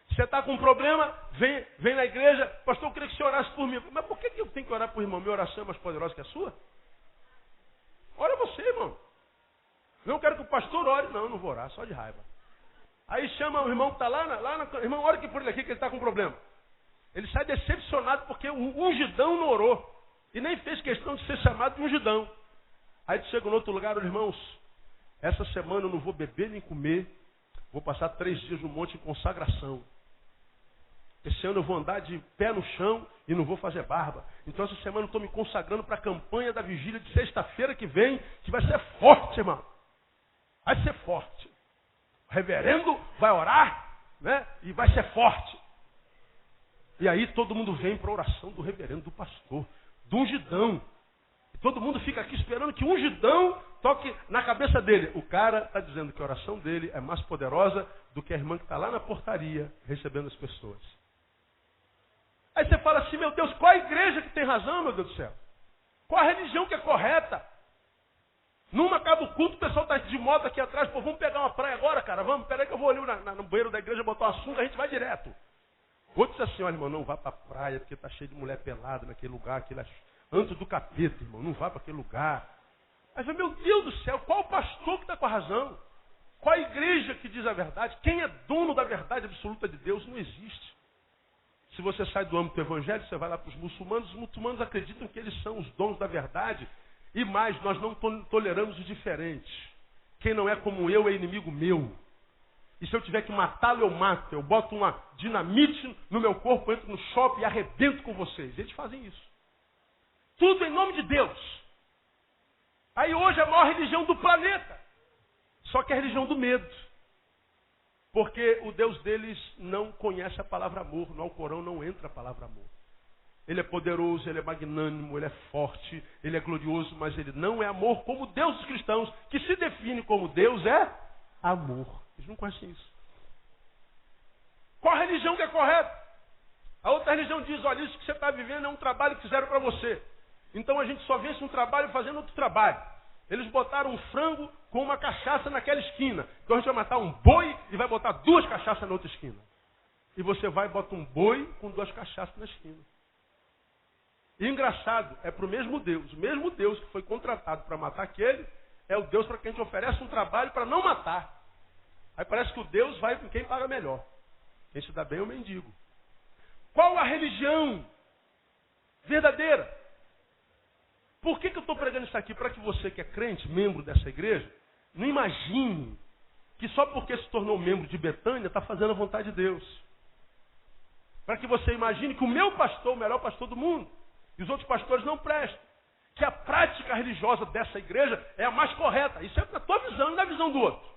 Você está com um problema, vem na igreja, pastor, eu queria que você orasse por mim. Mas por que eu tenho que orar por irmão? Minha oração é mais poderosa que a sua? Ora você, irmão. Não quero que o pastor ore. Não vou orar, só de raiva. Aí chama o irmão que está lá irmão, ora aqui por ele aqui, que ele está com problema. Ele sai decepcionado porque o ungidão não orou. E nem fez questão de ser chamado de ungidão. Aí tu chega em outro lugar, irmãos, essa semana eu não vou beber nem comer. Vou passar 3 dias no monte em consagração. Esse ano eu vou andar de pé no chão e não vou fazer barba. Então essa semana eu estou me consagrando para a campanha da vigília de sexta-feira que vem, que vai ser forte, irmão. Vai ser forte. O reverendo vai orar, e vai ser forte. E aí todo mundo vem para a oração do reverendo, do pastor, do ungidão. E todo mundo fica aqui esperando que o ungidão toque na cabeça dele. O cara está dizendo que a oração dele é mais poderosa do que a irmã que está lá na portaria recebendo as pessoas. Aí você fala assim, meu Deus, qual a igreja que tem razão, meu Deus do céu? Qual a religião que é correta? Numa acaba o culto, o pessoal está de moto aqui atrás, pô, vamos pegar uma praia agora, cara, vamos, peraí que eu vou ali no banheiro da igreja botar uma sunga, a gente vai direto. Outro disse assim, olha irmão, não vá para a praia, porque está cheio de mulher pelada naquele lugar, aquele antes do capeta, irmão, não vá para aquele lugar. Aí eu falei, meu Deus do céu, qual o pastor que está com a razão? Qual a igreja que diz a verdade? Quem é dono da verdade absoluta de Deus? Não existe. Se você sai do âmbito do evangelho, você vai lá para os muçulmanos acreditam que eles são os donos da verdade. E mais, nós não toleramos os diferentes. Quem não é como eu é inimigo meu. E se eu tiver que matá-lo, eu mato. Eu boto uma dinamite no meu corpo, entro no shopping e arrebento com vocês. Eles fazem isso. Tudo em nome de Deus. Aí hoje é a maior religião do planeta. Só que é a religião do medo. Porque o Deus deles não conhece a palavra amor. No Alcorão não entra a palavra amor. ele é poderoso, ele é magnânimo, ele é forte, ele é glorioso, mas ele não é amor como Deus dos cristãos, que se define como Deus é amor. Eles não conhecem isso. Qual a religião que é correta? A outra religião diz, olha, isso que você está vivendo é um trabalho que fizeram para você. Então a gente só vence um trabalho fazendo outro trabalho. Eles botaram um frango com uma cachaça naquela esquina. Então a gente vai matar um boi e vai botar 2 cachaças na outra esquina. E você vai e bota um boi com 2 cachaças na esquina. E engraçado, é para o mesmo Deus que foi contratado para matar aquele, é o Deus para quem a gente oferece um trabalho para não matar. Aí parece que o Deus vai com quem paga melhor. Quem se dá bem é o mendigo. Qual a religião verdadeira? Por que eu estou pregando isso aqui? Para que você que é crente, membro dessa igreja, não imagine que só porque se tornou membro de Betânia está fazendo a vontade de Deus. Para que você imagine que o meu pastor, o melhor pastor do mundo, e os outros pastores não prestam. Que a prática religiosa dessa igreja é a mais correta. Isso é na tua visão e na visão do outro.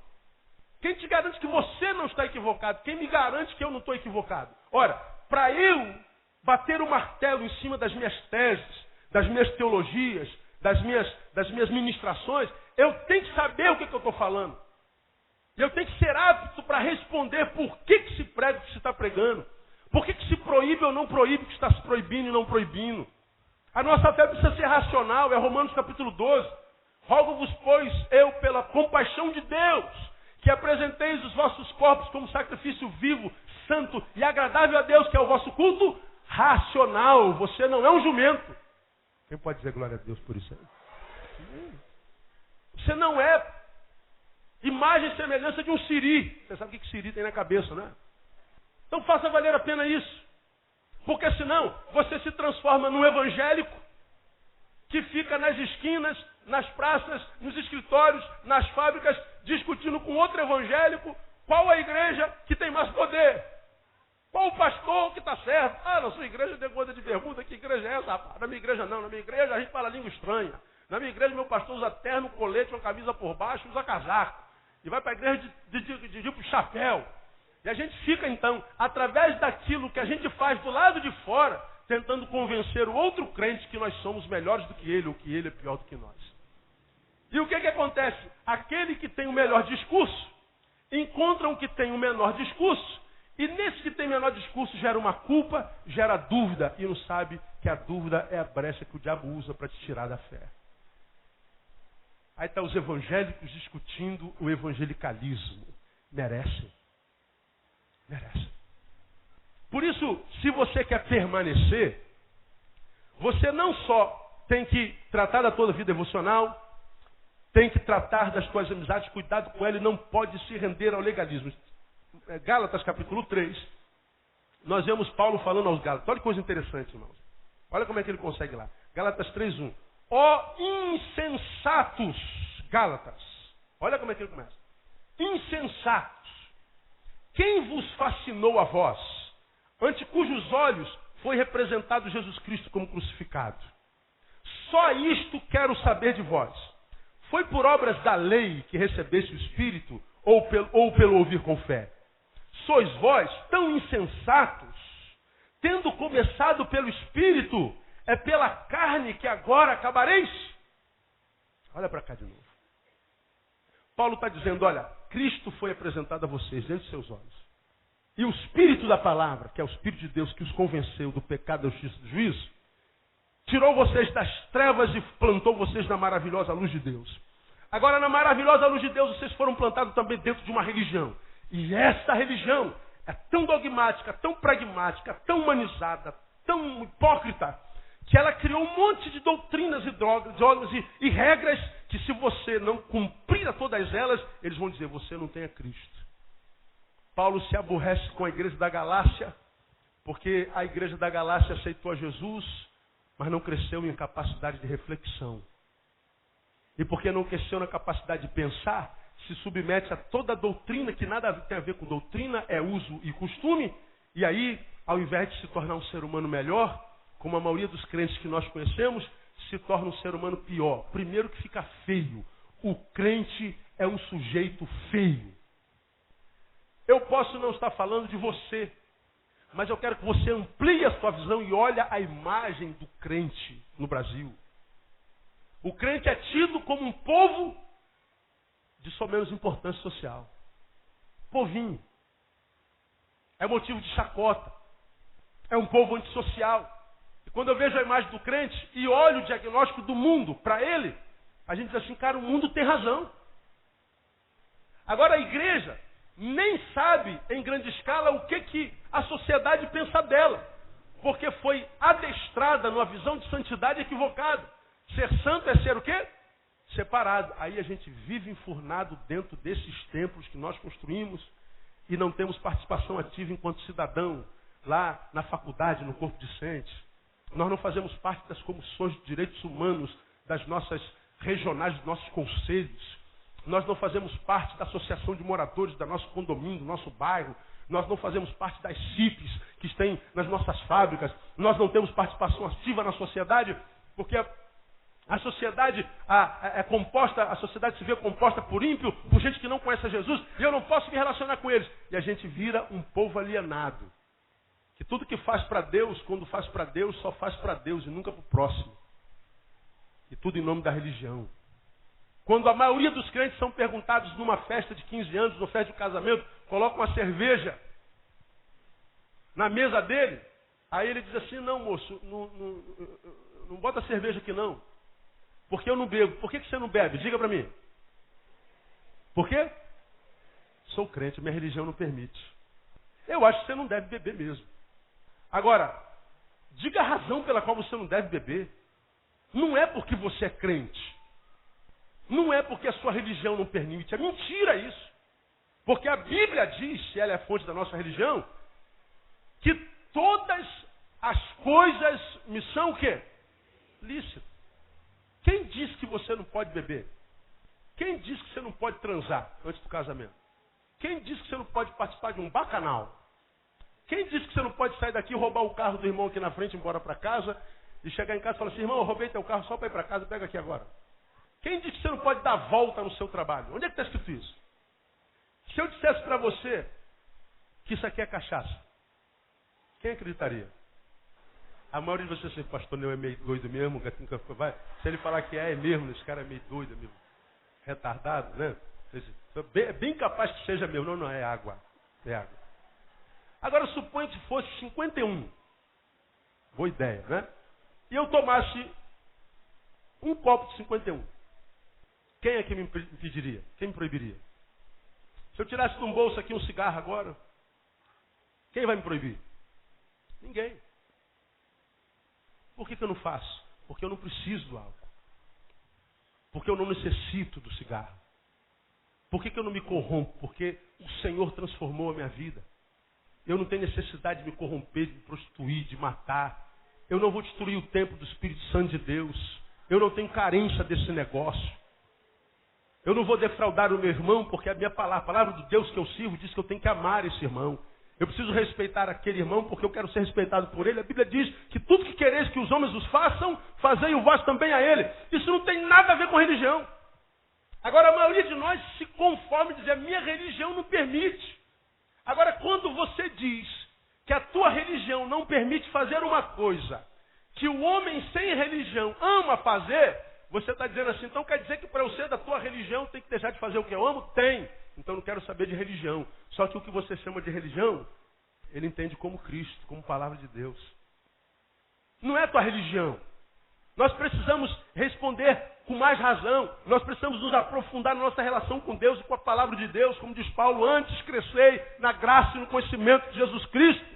Quem te garante que você não está equivocado? Quem me garante que eu não estou equivocado? Ora, para eu bater o martelo em cima das minhas teses, das minhas teologias, das minhas ministrações, eu tenho que saber o que eu estou falando. Eu tenho que ser apto para responder por que se prega o que se está pregando. Por que se proíbe ou não proíbe o que está se proibindo e não proibindo. A nossa fé precisa ser racional, é Romanos capítulo 12. Rogo-vos, pois, eu, pela compaixão de Deus, que apresenteis os vossos corpos como sacrifício vivo, santo e agradável a Deus, que é o vosso culto racional. Você não é um jumento. Quem pode dizer glória a Deus por isso aí? Você não é imagem e semelhança de um siri. Você sabe o que siri tem na cabeça, né? Então faça valer a pena isso. Porque senão você se transforma num evangélico que fica nas esquinas, nas praças, nos escritórios, nas fábricas, discutindo com outro evangélico qual a igreja que tem mais poder. Qual o pastor que está certo? Ah, na sua igreja tem coisa de bermuda, que igreja é essa, rapaz? Na minha igreja não, na minha igreja a gente fala língua estranha. Na minha igreja meu pastor usa terno, colete, uma camisa por baixo, usa casaco. E vai para a igreja de tipo chapéu. E a gente fica então, através daquilo que a gente faz do lado de fora, tentando convencer o outro crente que nós somos melhores do que ele, ou que ele é pior do que nós. E o que acontece? Aquele que tem o melhor discurso, encontra o que tem o menor discurso, e nesse que tem menor discurso gera uma culpa, gera dúvida, e não sabe que a dúvida é a brecha que o diabo usa para te tirar da fé. Aí está os evangélicos discutindo o evangelicalismo. Merecem. Merece. Por isso, se você quer permanecer, você não só tem que tratar da tua vida devocional, tem que tratar das tuas amizades, cuidado com ela e não pode se render ao legalismo. Gálatas capítulo 3, nós vemos Paulo falando aos Gálatas. Olha que coisa interessante, irmãos. Olha como é que ele consegue lá. Gálatas 3:1. Ó insensatos, Gálatas. Olha como é que ele começa. Insensatos. Quem vos fascinou a vós, ante cujos olhos foi representado Jesus Cristo como crucificado? Só isto quero saber de vós. Foi por obras da lei que recebeste o Espírito, ou pelo ouvir com fé? Sois vós tão insensatos, tendo começado pelo Espírito, é pela carne que agora acabareis? Olha para cá de novo. Paulo está dizendo, olha, Cristo foi apresentado a vocês diante de seus olhos. E o Espírito da palavra, que é o Espírito de Deus que os convenceu do pecado, da justiça e do juízo, tirou vocês das trevas e plantou vocês na maravilhosa luz de Deus. Agora, na maravilhosa luz de Deus, vocês foram plantados também dentro de uma religião. E essa religião é tão dogmática, tão pragmática, tão humanizada, tão hipócrita, que ela criou um monte de doutrinas e dogmas e regras que, se você não cumprir a todas elas, eles vão dizer, você não tem a Cristo. Paulo se aborrece com a igreja da Galácia, porque a igreja da Galácia aceitou a Jesus, mas não cresceu em capacidade de reflexão. E porque não cresceu na capacidade de pensar, se submete a toda doutrina que nada tem a ver com doutrina, é uso e costume, e aí, ao invés de se tornar um ser humano melhor, como a maioria dos crentes que nós conhecemos, se torna um ser humano pior. Primeiro que fica feio. O crente é um sujeito feio. Eu posso não estar falando de você, Mas eu quero que você amplie a sua visão e olhe a imagem do crente no Brasil. O crente é tido como um povo de só menos importância social. Povinho. É motivo de chacota. É um povo antissocial. E quando eu vejo a imagem do crente e olho o diagnóstico do mundo para ele, a gente diz assim, cara, o mundo tem razão. Agora a igreja nem sabe em grande escala o que a sociedade pensa dela. Porque foi adestrada numa visão de santidade equivocada. Ser santo é ser o quê? Separado. Aí a gente vive enfurnado dentro desses templos que nós construímos e não temos participação ativa enquanto cidadão lá na faculdade, no corpo discente. Nós não fazemos parte das comissões de direitos humanos das nossas regionais, dos nossos conselhos. Nós não fazemos parte da associação de moradores do nosso condomínio, do nosso bairro. Nós não fazemos parte das CIPs que estão nas nossas fábricas. Nós não temos participação ativa na sociedade, porque a sociedade é composta, a sociedade se vê composta por ímpio, por gente que não conhece a Jesus, e eu não posso me relacionar com eles. E a gente vira um povo alienado. Que tudo que faz para Deus, quando faz para Deus, só faz para Deus e nunca para o próximo. E tudo em nome da religião. Quando a maioria dos crentes são perguntados numa festa de 15 anos, numa festa de casamento, colocam uma cerveja na mesa dele, aí ele diz assim, não moço, não bota cerveja aqui não, porque eu não bebo. Por que você não bebe? Diga para mim. Por quê? Sou crente, minha religião não permite. Eu acho que você não deve beber mesmo. Agora, diga a razão pela qual você não deve beber. Não é porque você é crente. Não é porque a sua religião não permite. É mentira isso. Porque a Bíblia diz, se ela é a fonte da nossa religião, que todas as coisas me são o quê? Lícitas. Quem diz que você não pode beber? Quem diz que você não pode transar antes do casamento? Quem diz que você não pode participar de um bacanal? Quem diz que você não pode sair daqui e roubar o carro do irmão aqui na frente e ir embora para casa e chegar em casa e falar assim, irmão, eu roubei teu carro só para ir para casa, pega aqui agora. Quem diz que você não pode dar volta no seu trabalho? Onde é que está escrito isso? Se eu dissesse para você que isso aqui é cachaça, quem acreditaria? A maioria de vocês assim, pastor Neu é meio doido mesmo, vai. Se ele falar que é mesmo, esse cara é meio doido, é meio retardado, né? É bem capaz que seja mesmo. Não, é água. É água. Agora suponha que fosse 51. Boa ideia, né? E eu tomasse um copo de 51. Quem é que me impediria? Quem me proibiria? Se eu tirasse de um bolso aqui um cigarro agora, quem vai me proibir? Ninguém. Por que eu não faço? Porque eu não preciso do álcool. Porque eu não necessito do cigarro. Por que eu não me corrompo? Porque o Senhor transformou a minha vida. Eu não tenho necessidade de me corromper, de me prostituir, de matar. Eu não vou destruir o templo do Espírito Santo de Deus. Eu não tenho carência desse negócio. Eu não vou defraudar o meu irmão, porque a palavra de Deus que eu sirvo diz que eu tenho que amar esse irmão. Eu preciso respeitar aquele irmão porque eu quero ser respeitado por ele. A Bíblia diz que tudo que quereis que os homens os façam, fazei o vós também a ele. Isso não tem nada a ver com religião. Agora a maioria de nós se conforma e diz, a minha religião não permite. Agora quando você diz que a tua religião não permite fazer uma coisa que o homem sem religião ama fazer, você está dizendo assim, então quer dizer que para eu ser da tua religião tem que deixar de fazer o que eu amo? Tem. Então não quero saber de religião. Só que o que você chama de religião, ele entende como Cristo, como palavra de Deus. Não é a tua religião. Nós precisamos responder com mais razão. Nós precisamos nos aprofundar na nossa relação com Deus e com a palavra de Deus. Como diz Paulo, antes crescei na graça e no conhecimento de Jesus Cristo.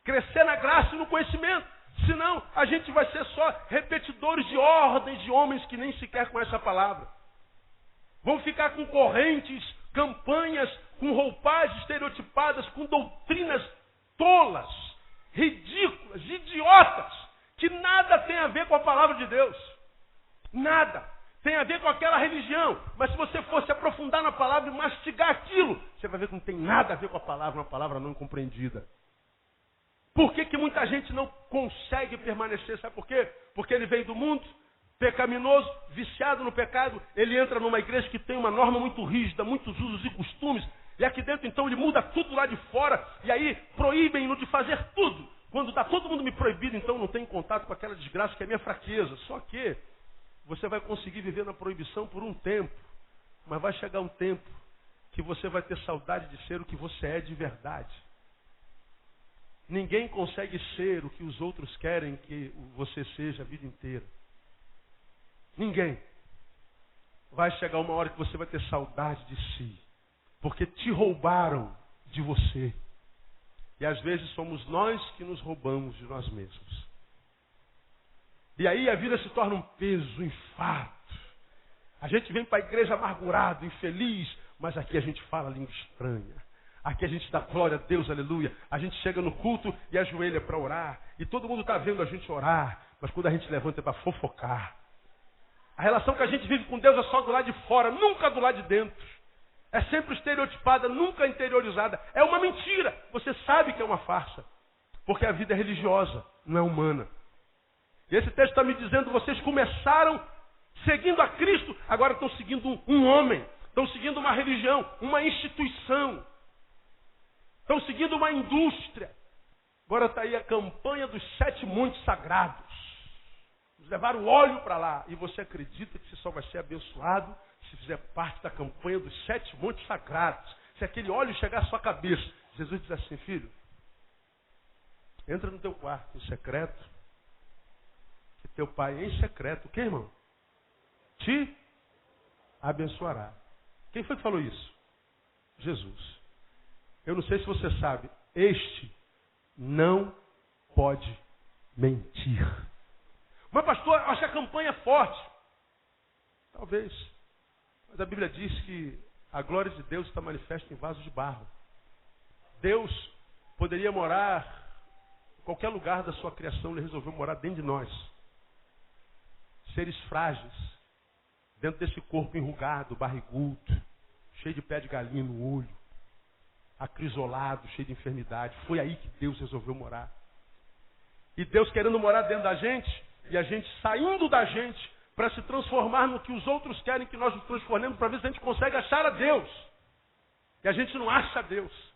Crescer na graça e no conhecimento. Senão, a gente vai ser só repetidores de ordens de homens que nem sequer conhecem a palavra. Vão ficar com correntes, campanhas, com roupagens estereotipadas, com doutrinas tolas, ridículas, idiotas, que nada tem a ver com a palavra de Deus. Nada. Tem a ver com aquela religião. Mas se você for se aprofundar na palavra e mastigar aquilo, você vai ver que não tem nada a ver com a palavra, uma palavra não compreendida. Por que muita gente não consegue permanecer? Sabe por quê? Porque ele vem do mundo, pecaminoso, viciado no pecado, ele entra numa igreja que tem uma norma muito rígida, muitos usos e costumes, E aqui dentro, então, ele muda tudo lá de fora. E aí, proíbem-no de fazer tudo. Quando está todo mundo me proibido, então não tem contato com aquela desgraça que é a minha fraqueza. Só que você vai conseguir viver na proibição por um tempo. Mas vai chegar um tempo que você vai ter saudade de ser o que você é de verdade. Ninguém consegue ser o que os outros querem que você seja a vida inteira. Ninguém. Vai chegar uma hora que você vai ter saudade de si. Porque te roubaram de você. E às vezes somos nós que nos roubamos de nós mesmos. E aí a vida se torna um peso, um infarto. A gente vem para a igreja amargurado, infeliz, mas aqui a gente fala língua estranha. Aqui a gente dá glória a Deus, aleluia. A gente chega no culto e ajoelha para orar. E todo mundo está vendo a gente orar. Mas quando a gente levanta é para fofocar. A relação que a gente vive com Deus é só do lado de fora, nunca do lado de dentro. É sempre estereotipada, nunca interiorizada. É uma mentira. Você sabe que é uma farsa. Porque a vida é religiosa, não é humana. E esse texto está me dizendo, vocês começaram seguindo a Cristo, agora estão seguindo um homem. Estão seguindo uma religião, uma instituição. Estão seguindo uma indústria. Agora está aí a campanha dos 7 montes sagrados. Eles levaram óleo para lá. E você acredita que você só vai ser abençoado se fizer parte da campanha dos 7 montes sagrados. Se aquele óleo chegar à sua cabeça. Jesus diz assim, filho, entra no teu quarto em secreto. Que teu pai em secreto, o que, irmão? Te abençoará. Quem foi que falou isso? Jesus. Eu não sei se você sabe, este não pode mentir. Mas pastor, eu acho que a campanha é forte. Talvez. Mas a Bíblia diz que a glória de Deus está manifesta em vasos de barro. Deus poderia morar em qualquer lugar da sua criação, ele resolveu morar dentro de nós. Seres frágeis, dentro desse corpo enrugado, barrigudo, cheio de pé de galinha no olho, acrisolado, cheio de enfermidade. Foi aí que Deus resolveu morar. E Deus querendo morar dentro da gente, e a gente saindo da gente para se transformar no que os outros querem que nós nos transformemos, para ver se a gente consegue achar a Deus. E a gente não acha a Deus.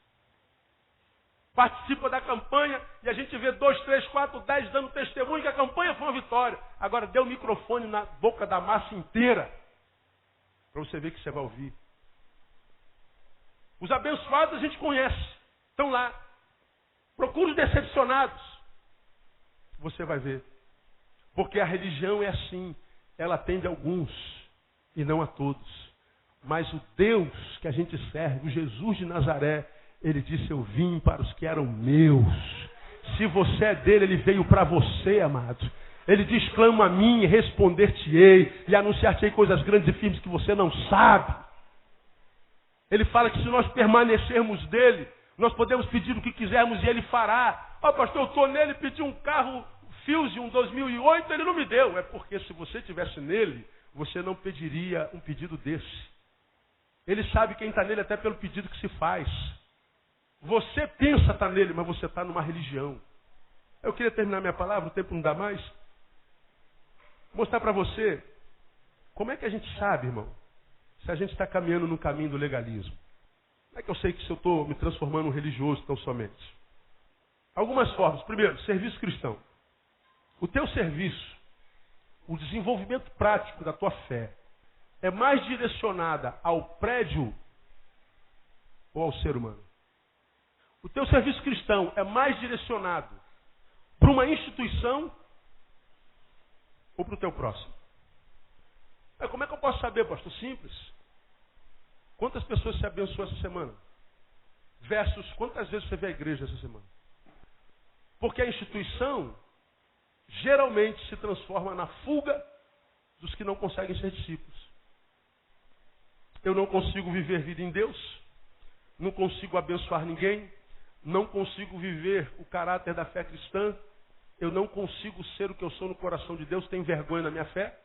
Participa da campanha e a gente vê 2, 3, 4, 10 dando testemunho que a campanha foi uma vitória. Agora dê o microfone na boca da massa inteira, para você ver que você vai ouvir. Os abençoados a gente conhece, estão lá. Procure os decepcionados. Você vai ver. Porque a religião é assim, ela atende a alguns e não a todos. Mas o Deus que a gente serve, o Jesus de Nazaré, ele disse, eu vim para os que eram meus. Se você é dele, ele veio para você, amado. Ele diz, clama a mim e responder-te-ei, e anunciar-te-ei coisas grandes e firmes que você não sabe. Ele fala que se nós permanecermos dele, nós podemos pedir o que quisermos e ele fará. Ó, pastor, eu estou nele, pedi um carro Fusion 2008, ele não me deu. É porque se você estivesse nele, você não pediria um pedido desse. Ele sabe quem está nele até pelo pedido que se faz. Você pensa estar nele, mas você está numa religião. Eu queria terminar minha palavra, o tempo não dá mais. Mostrar para você como é que a gente sabe, irmão, se a gente está caminhando no caminho do legalismo. Como é que eu sei que se eu estou me transformando em um religioso tão somente? Algumas formas. Primeiro, serviço cristão. O teu serviço, o desenvolvimento prático da tua fé, é mais direcionada ao prédio ou ao ser humano? O teu serviço cristão é mais direcionado para uma instituição ou para o teu próximo? Como é que eu posso saber, pastor? Simples. Quantas pessoas se abençoou essa semana? Versus quantas vezes você vê a igreja essa semana? Porque a instituição geralmente se transforma na fuga dos que não conseguem ser discípulos. Eu não consigo viver vida em Deus, não consigo abençoar ninguém, não consigo viver o caráter da fé cristã, eu não consigo ser o que eu sou no coração de Deus, tenho vergonha na minha fé,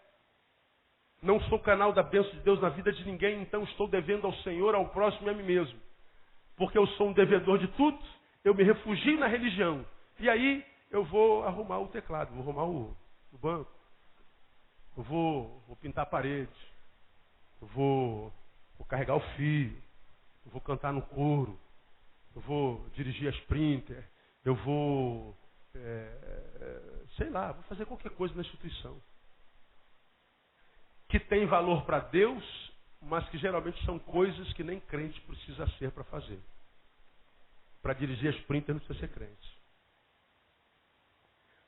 não sou canal da bênção de Deus na vida de ninguém, então estou devendo ao Senhor, ao próximo e a mim mesmo. Porque eu sou um devedor de tudo, eu me refugio na religião. E aí eu vou arrumar o teclado, vou arrumar o banco, eu vou pintar a parede, eu vou carregar o fio, eu vou cantar no coro, eu vou dirigir a Sprinter, eu vou, sei lá, vou fazer qualquer coisa na instituição. Que tem valor para Deus, mas que geralmente são coisas que nem crente precisa ser para fazer. Para dirigir a Sprinter não precisa ser crente.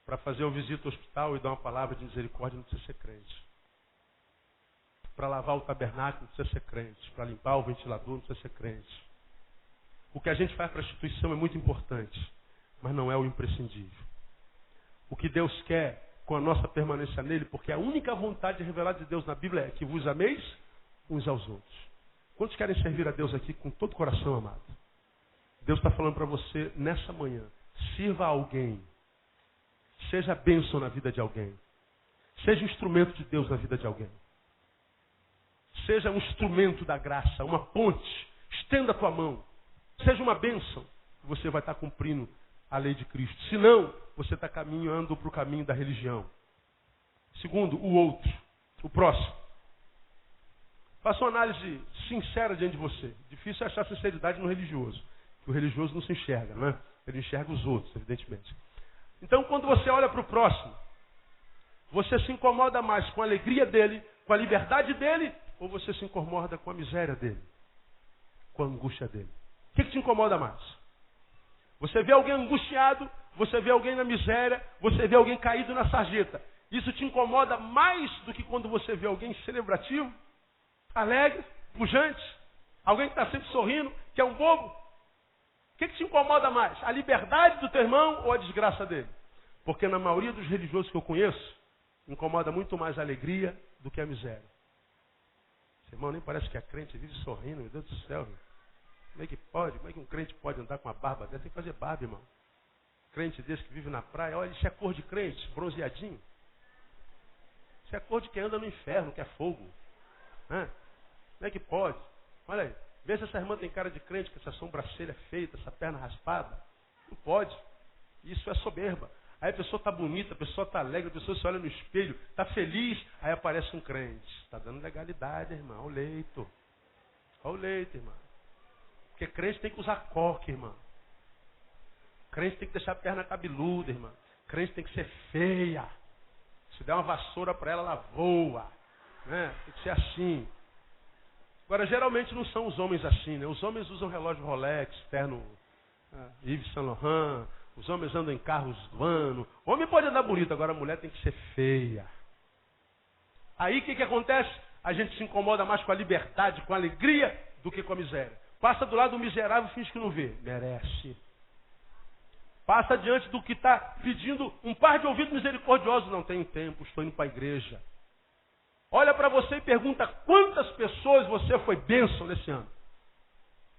Para fazer uma visita ao hospital e dar uma palavra de misericórdia não precisa ser crente. Para lavar o tabernáculo não precisa ser crente. Para limpar o ventilador não precisa ser crente. O que a gente faz para a instituição é muito importante, mas não é o imprescindível. O que Deus quer com a nossa permanência nele, porque a única vontade revelada de Deus na Bíblia é que vos ameis uns aos outros. Quantos querem servir a Deus aqui com todo o coração, amado? Deus está falando para você nessa manhã. Sirva a alguém. Seja bênção na vida de alguém. Seja um instrumento de Deus na vida de alguém. Seja um instrumento da graça, uma ponte. Estenda a tua mão. Seja uma bênção. Você vai estar cumprindo a lei de Cristo. Se não, você está caminhando para o caminho da religião. Segundo, o outro. O próximo. Faça uma análise sincera diante de você. Difícil é achar sinceridade no religioso. Porque o religioso não se enxerga, não é? Ele enxerga os outros, evidentemente. Então, quando você olha para o próximo, você se incomoda mais com a alegria dele, com a liberdade dele, ou você se incomoda com a miséria dele, com a angústia dele? O que te incomoda mais? Você vê alguém angustiado, você vê alguém na miséria, você vê alguém caído na sarjeta. Isso te incomoda mais do que quando você vê alguém celebrativo, alegre, pujante, alguém que está sempre sorrindo, que é um bobo? O que te incomoda mais? A liberdade do teu irmão ou a desgraça dele? Porque na maioria dos religiosos que eu conheço, incomoda muito mais a alegria do que a miséria. Esse irmão nem parece que é crente, vive sorrindo, meu Deus do céu. Como é que pode? Como é que um crente pode andar com uma barba dessa? Tem que fazer barba, irmão. Crente desse que vive na praia, olha, isso é cor de crente, bronzeadinho. Isso é cor de quem anda no inferno, que é fogo. Como é que pode? Olha aí. Vê se essa irmã tem cara de crente, com essa sobrancelha feita, essa perna raspada. Não pode. Isso é soberba. Aí a pessoa está bonita, a pessoa está alegre, a pessoa se olha no espelho, está feliz, aí aparece um crente. Está dando legalidade, irmão. Olha o leito. Olha o leito, irmão. Porque crente tem que usar coque, irmão. Crente tem que deixar a perna cabeluda, irmão. Crente tem que ser feia. Se der uma vassoura para ela, ela voa. Né? Tem que ser assim. Agora, geralmente não são os homens assim, né? Os homens usam relógio Rolex, terno Yves Saint Laurent. Os homens andam em carros do ano. O homem pode andar bonito, agora a mulher tem que ser feia. Aí o que acontece? A gente se incomoda mais com a liberdade, com a alegria, do que com a miséria. Passa do lado do miserável e finge que não vê. Merece. Passa diante do que está pedindo um par de ouvidos misericordiosos. Não tenho tempo, estou indo para a igreja. Olha para você e pergunta quantas pessoas você foi bênção nesse ano.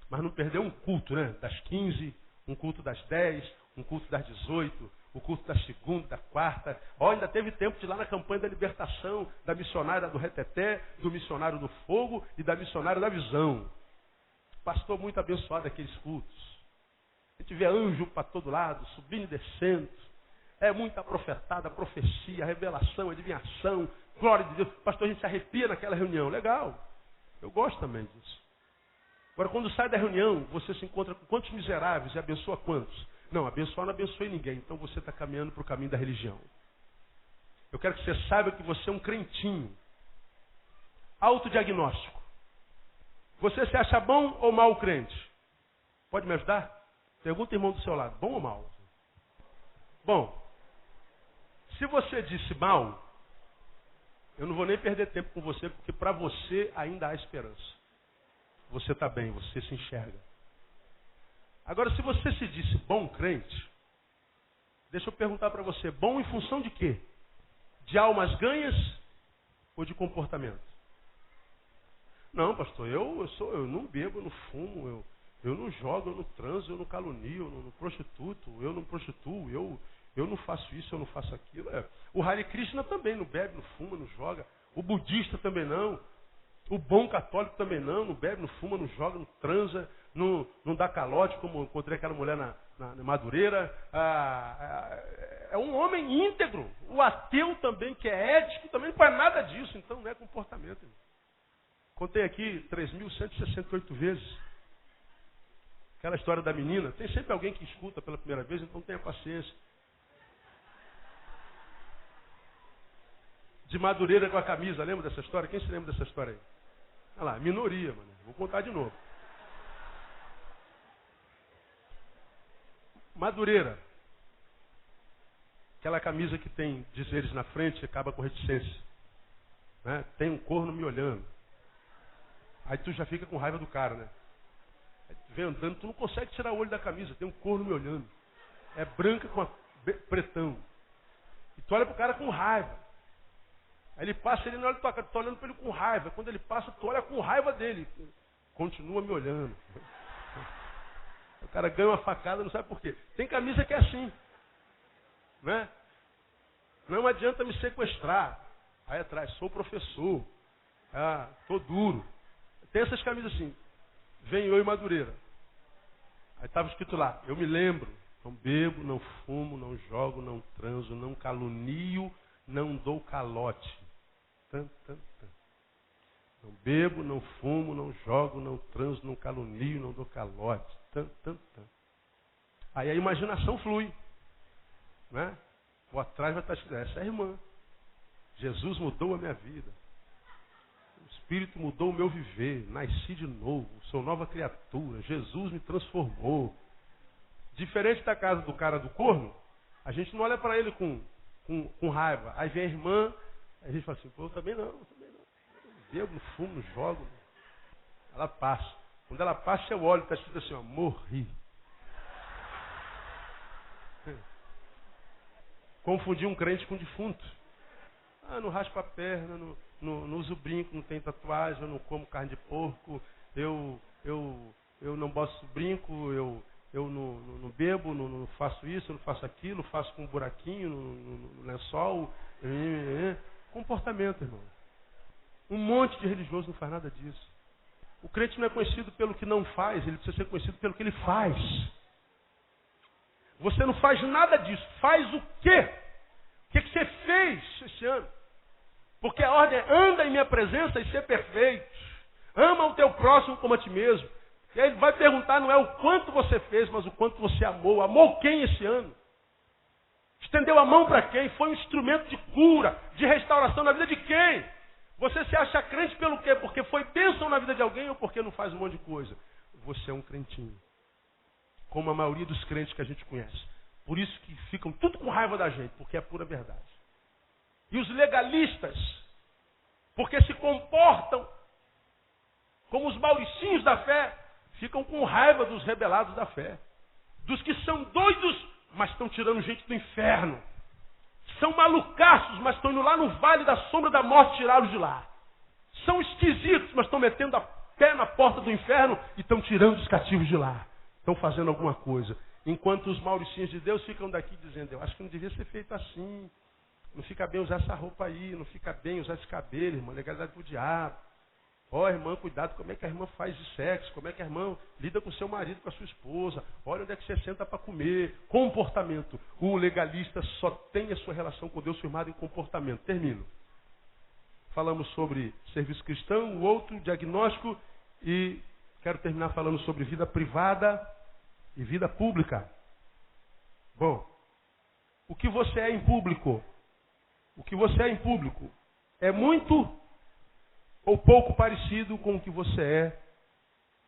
Mas não perdeu um culto, né? Das 15, um culto das 10, um culto das 18, o culto da segunda, da quarta. Ainda teve tempo de ir lá na campanha da libertação, da missionária do Reteté, do missionário do fogo e da missionária da visão. Pastor muito abençoado aqueles cultos. A gente vê anjo para todo lado, subindo e descendo. É muita profetada, profecia, revelação, adivinhação, glória de Deus. Pastor, a gente se arrepia naquela reunião. Legal. Eu gosto também disso. Agora, quando sai da reunião, você se encontra com quantos miseráveis e abençoa quantos? Não, abençoar não abençoe ninguém. Então você está caminhando para o caminho da religião. Eu quero que você saiba que você é um crentinho. Autodiagnóstico. Você se acha bom ou mal crente? Pode me ajudar? Pergunta, irmão, do seu lado. Bom ou mal? Bom, se você disse mal, eu não vou nem perder tempo com você, porque para você ainda há esperança. Você está bem, você se enxerga. Agora, se você se disse bom crente, deixa eu perguntar para você, bom em função de quê? De almas ganhas ou de comportamento? Não, pastor, eu não bebo, eu não fumo, eu não jogo, eu não transo, eu não calunio, eu não prostituto, eu não prostituo, eu não faço isso, eu não faço aquilo. O Hare Krishna também não bebe, não fuma, não joga. O budista também não. O bom católico também não bebe, não fuma, não joga, não transa, não dá calote, como encontrei aquela mulher na Madureira. É um homem íntegro. O ateu também, que é ético, também não faz nada disso. Então não é comportamento. Contei aqui 3.168 vezes. Aquela história da menina, tem sempre alguém que escuta pela primeira vez, então tenha paciência. De Madureira com a camisa, lembra dessa história? Quem se lembra dessa história aí? Olha lá, minoria, mano. Vou contar de novo. Madureira. Aquela camisa que tem dizeres na frente e acaba com reticência. Né? Tem um corno me olhando. Aí tu já fica com raiva do cara, né? Aí tu vem andando, tu não consegue tirar o olho da camisa, tem um corno me olhando. É branca com pretão. E tu olha pro cara com raiva. Aí ele passa, ele não olha pra tua cara, tu tá olhando pra ele com raiva. Quando ele passa, tu olha com raiva dele. Continua me olhando. O cara ganha uma facada, não sabe por quê. Tem camisa que é assim. Né? Não adianta me sequestrar. Aí atrás, sou professor. Ah, tô duro. Tem essas camisas assim. Vem eu e Madureira. Aí estava escrito lá, eu me lembro. Não bebo, não fumo, não jogo, não transo, não calunio, não dou calote. Não bebo, não fumo, não jogo, não transo, não calunio, não dou calote. Aí a imaginação flui. Né? Por atrás vai estar escrito, essa é a irmã. Jesus mudou a minha vida. O Espírito mudou o meu viver. Nasci de novo, sou nova criatura. Jesus me transformou. Diferente da casa do cara do corno, a gente não olha para ele com raiva. Aí vem a irmã, a gente fala assim, pô, eu também não. Bebo, não fumo, não jogo. Ela passa. Quando ela passa, eu olho, está escrito assim, ó, morri. Confundir um crente com um defunto. Ah, não raspa a perna, não uso brinco, não tenho tatuagem, eu não como carne de porco, eu não boto brinco, eu não bebo, não faço isso, eu não faço aquilo, faço com um buraquinho no lençol. Comportamento, irmão. Um monte de religioso não faz nada disso. O crente não é conhecido pelo que não faz, ele precisa ser conhecido pelo que ele faz. Você não faz nada disso. Faz o quê? O que você fez esse ano? Porque a ordem é anda em minha presença e ser perfeito. Ama o teu próximo como a ti mesmo. E aí ele vai perguntar, não é o quanto você fez, mas o quanto você amou. Amou quem esse ano? Estendeu a mão para quem? Foi um instrumento de cura, de restauração na vida de quem? Você se acha crente pelo quê? Porque foi bênção na vida de alguém ou porque não faz um monte de coisa? Você é um crentinho. Como a maioria dos crentes que a gente conhece. Por isso que ficam tudo com raiva da gente, porque é pura verdade. E os legalistas, porque se comportam como os mauricinhos da fé, ficam com raiva dos rebelados da fé. Dos que são doidos, mas estão tirando gente do inferno. São malucaços, mas estão indo lá no vale da sombra da morte tirá-los de lá. São esquisitos, mas estão metendo a pé na porta do inferno e estão tirando os cativos de lá. Estão fazendo alguma coisa. Enquanto os mauricinhos de Deus ficam daqui dizendo, eu acho que não devia ser feito assim. Não fica bem usar essa roupa aí, não fica bem usar esse cabelo, irmã, legalidade pro diabo. Ó, irmã, cuidado como é que a irmã faz de sexo, como é que a irmã lida com seu marido, com a sua esposa. Olha onde é que você senta para comer. Comportamento. O legalista só tem a sua relação com Deus firmada em comportamento. Termino. Falamos sobre serviço cristão, o outro, diagnóstico, e quero terminar falando sobre vida privada e vida pública. Bom, o que você é em público? O que você é em público é muito ou pouco parecido com o que você é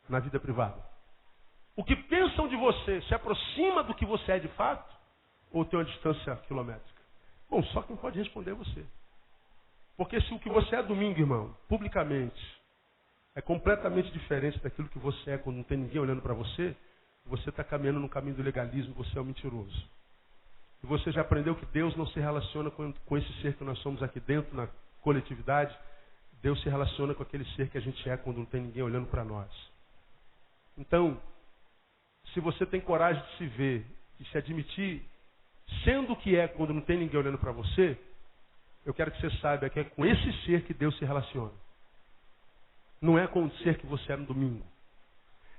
na vida privada. O que pensam de você se aproxima do que você é de fato ou tem uma distância quilométrica? Bom, só quem pode responder é você. Porque se o que você é domingo, irmão, publicamente, é completamente diferente daquilo que você é quando não tem ninguém olhando para você, você está caminhando no caminho do legalismo, você é um mentiroso. E você já aprendeu que Deus não se relaciona com esse ser que nós somos aqui dentro, na coletividade. Deus se relaciona com aquele ser que a gente é quando não tem ninguém olhando para nós. Então, se você tem coragem de se ver e se admitir, sendo o que é quando não tem ninguém olhando para você, eu quero que você saiba que é com esse ser que Deus se relaciona. Não é com o ser que você é no domingo.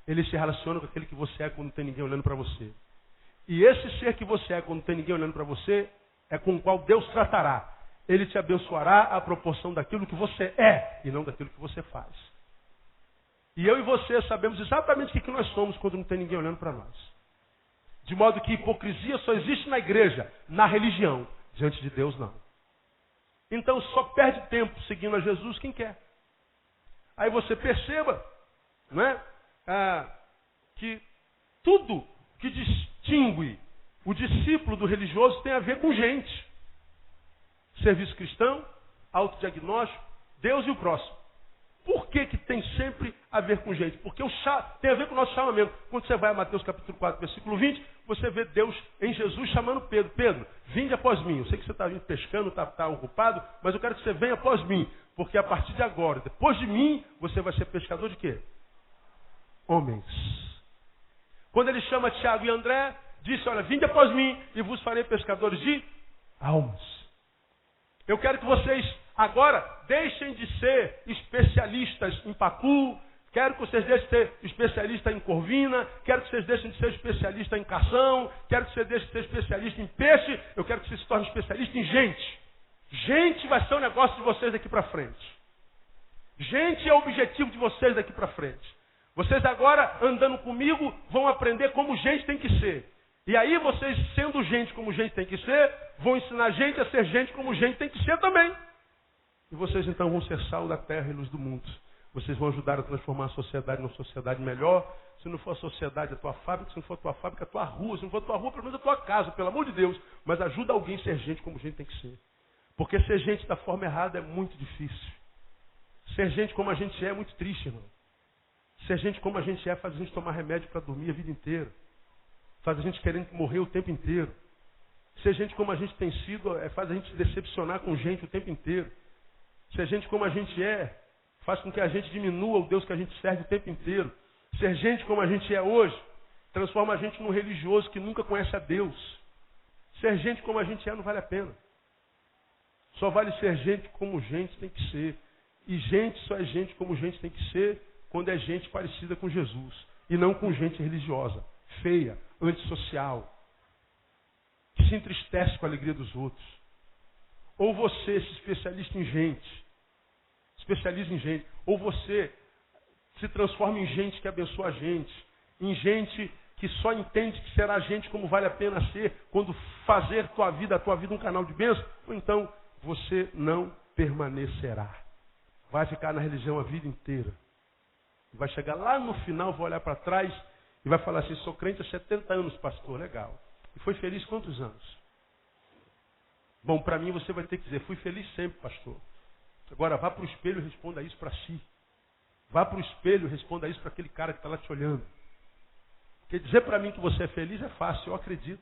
Ele se relaciona com aquele que você é quando não tem ninguém olhando para você. E esse ser que você é quando não tem ninguém olhando para você, é com o qual Deus tratará. Ele te abençoará à proporção daquilo que você é e não daquilo que você faz. E eu e você sabemos exatamente o que nós somos quando não tem ninguém olhando para nós. De modo que hipocrisia só existe na igreja, na religião. Diante de Deus, não. Então só perde tempo seguindo a Jesus quem quer. Aí você perceba, não é? Que tudo que distingue o discípulo do religioso tem a ver com gente. Serviço cristão, autodiagnóstico, Deus e o próximo. Por que tem sempre a ver com gente? Porque tem a ver com o nosso chamamento. Quando você vai a Mateus capítulo 4, versículo 20, você vê Deus em Jesus chamando Pedro. Pedro, vinde após mim. Eu sei que você está vindo pescando, está ocupado, mas eu quero que você venha após mim. Porque a partir de agora, depois de mim, você vai ser pescador de quê? Homens. Quando ele chama Tiago e André, disse, olha, vinde após mim e vos farei pescadores de almas. Eu quero que vocês agora deixem de ser especialistas em pacu, quero que vocês deixem de ser especialistas em corvina, quero que vocês deixem de ser especialistas em cação, quero que vocês deixem de ser especialistas em peixe, eu quero que vocês se tornem especialistas em gente. Gente vai ser o negócio de vocês daqui para frente. Gente é o objetivo de vocês daqui para frente. Vocês agora, andando comigo, vão aprender como gente tem que ser. E aí vocês, sendo gente como gente tem que ser, vão ensinar gente a ser gente como gente tem que ser também. E vocês então vão ser sal da terra e luz do mundo. Vocês vão ajudar a transformar a sociedade numa sociedade melhor. Se não for a sociedade, a tua fábrica. Se não for a tua fábrica, a tua rua. Se não for a tua rua, pelo menos a tua casa, pelo amor de Deus. Mas ajuda alguém a ser gente como gente tem que ser. Porque ser gente da forma errada é muito difícil. Ser gente como a gente é muito triste, irmão. Ser gente como a gente é faz a gente tomar remédio para dormir a vida inteira. Faz a gente querendo morrer o tempo inteiro. Ser gente como a gente tem sido faz a gente se decepcionar com gente o tempo inteiro. Ser gente como a gente é faz com que a gente diminua o Deus que a gente serve o tempo inteiro. Ser gente como a gente é hoje transforma a gente num religioso que nunca conhece a Deus. Ser gente como a gente é não vale a pena. Só vale ser gente como gente tem que ser. E gente só é gente como gente tem que ser quando é gente parecida com Jesus. E não com gente religiosa, feia, antissocial, que se entristece com a alegria dos outros. Ou você se especializa em gente, ou você se transforma em gente que abençoa a gente, em gente que só entende que será gente como vale a pena ser quando fazer tua vida um canal de bênção, ou então você não permanecerá. Vai ficar na religião a vida inteira. Vai chegar lá no final, vai olhar para trás e vai falar assim, sou crente há 70 anos, pastor, legal. E foi feliz quantos anos? Bom, para mim você vai ter que dizer, fui feliz sempre, pastor. Agora vá para o espelho e responda isso para si. Vá para o espelho e responda isso para aquele cara que está lá te olhando. Porque dizer para mim que você é feliz é fácil, eu acredito.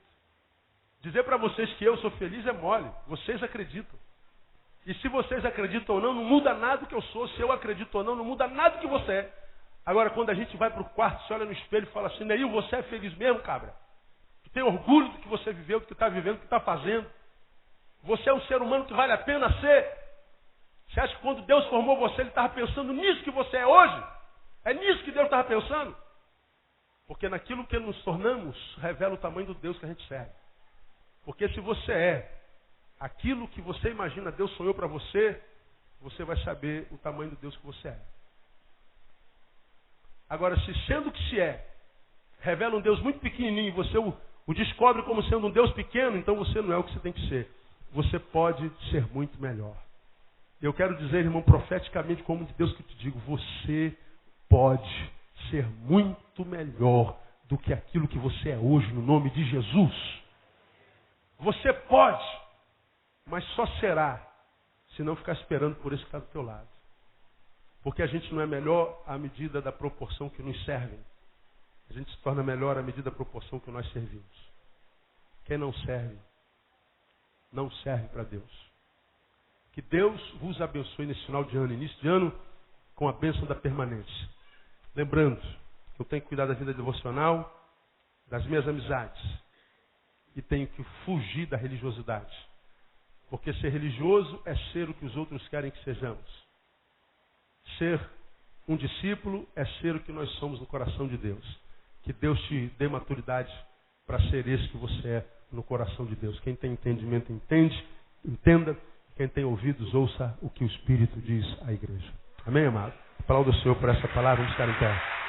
Dizer para vocês que eu sou feliz é mole, vocês acreditam. E se vocês acreditam ou não, não muda nada do que eu sou. Se eu acredito ou não, não muda nada do que você é. Agora, quando a gente vai para o quarto, se olha no espelho e fala assim, Neil, você é feliz mesmo, cabra? Tu tem orgulho do que você viveu, do que está vivendo, do que está fazendo? Você é um ser humano que vale a pena ser? Você acha que quando Deus formou você, Ele estava pensando nisso que você é hoje? É nisso que Deus estava pensando? Porque naquilo que nos tornamos, revela o tamanho do Deus que a gente serve. Porque se você é aquilo que você imagina Deus sonhou para você, você vai saber o tamanho do Deus que você é. Agora, se sendo o que se é, revela um Deus muito pequenininho e você o descobre como sendo um Deus pequeno, então você não é o que você tem que ser. Você pode ser muito melhor. Eu quero dizer, irmão, profeticamente, como de Deus que eu te digo, você pode ser muito melhor do que aquilo que você é hoje, no nome de Jesus. Você pode, mas só será se não ficar esperando por esse que está do teu lado. Porque a gente não é melhor à medida da proporção que nos servem. A gente se torna melhor à medida da proporção que nós servimos. Quem não serve, não serve para Deus. Que Deus vos abençoe nesse final de ano, início de ano, com a bênção da permanência. Lembrando que eu tenho que cuidar da vida devocional, das minhas amizades. E tenho que fugir da religiosidade. Porque ser religioso é ser o que os outros querem que sejamos. Ser um discípulo é ser o que nós somos no coração de Deus. Que Deus te dê maturidade para ser esse que você é no coração de Deus. Quem tem entendimento, entenda. Quem tem ouvidos, ouça o que o Espírito diz à igreja. Amém, amado? Aplauda o Senhor por essa palavra. Vamos ficar em pé.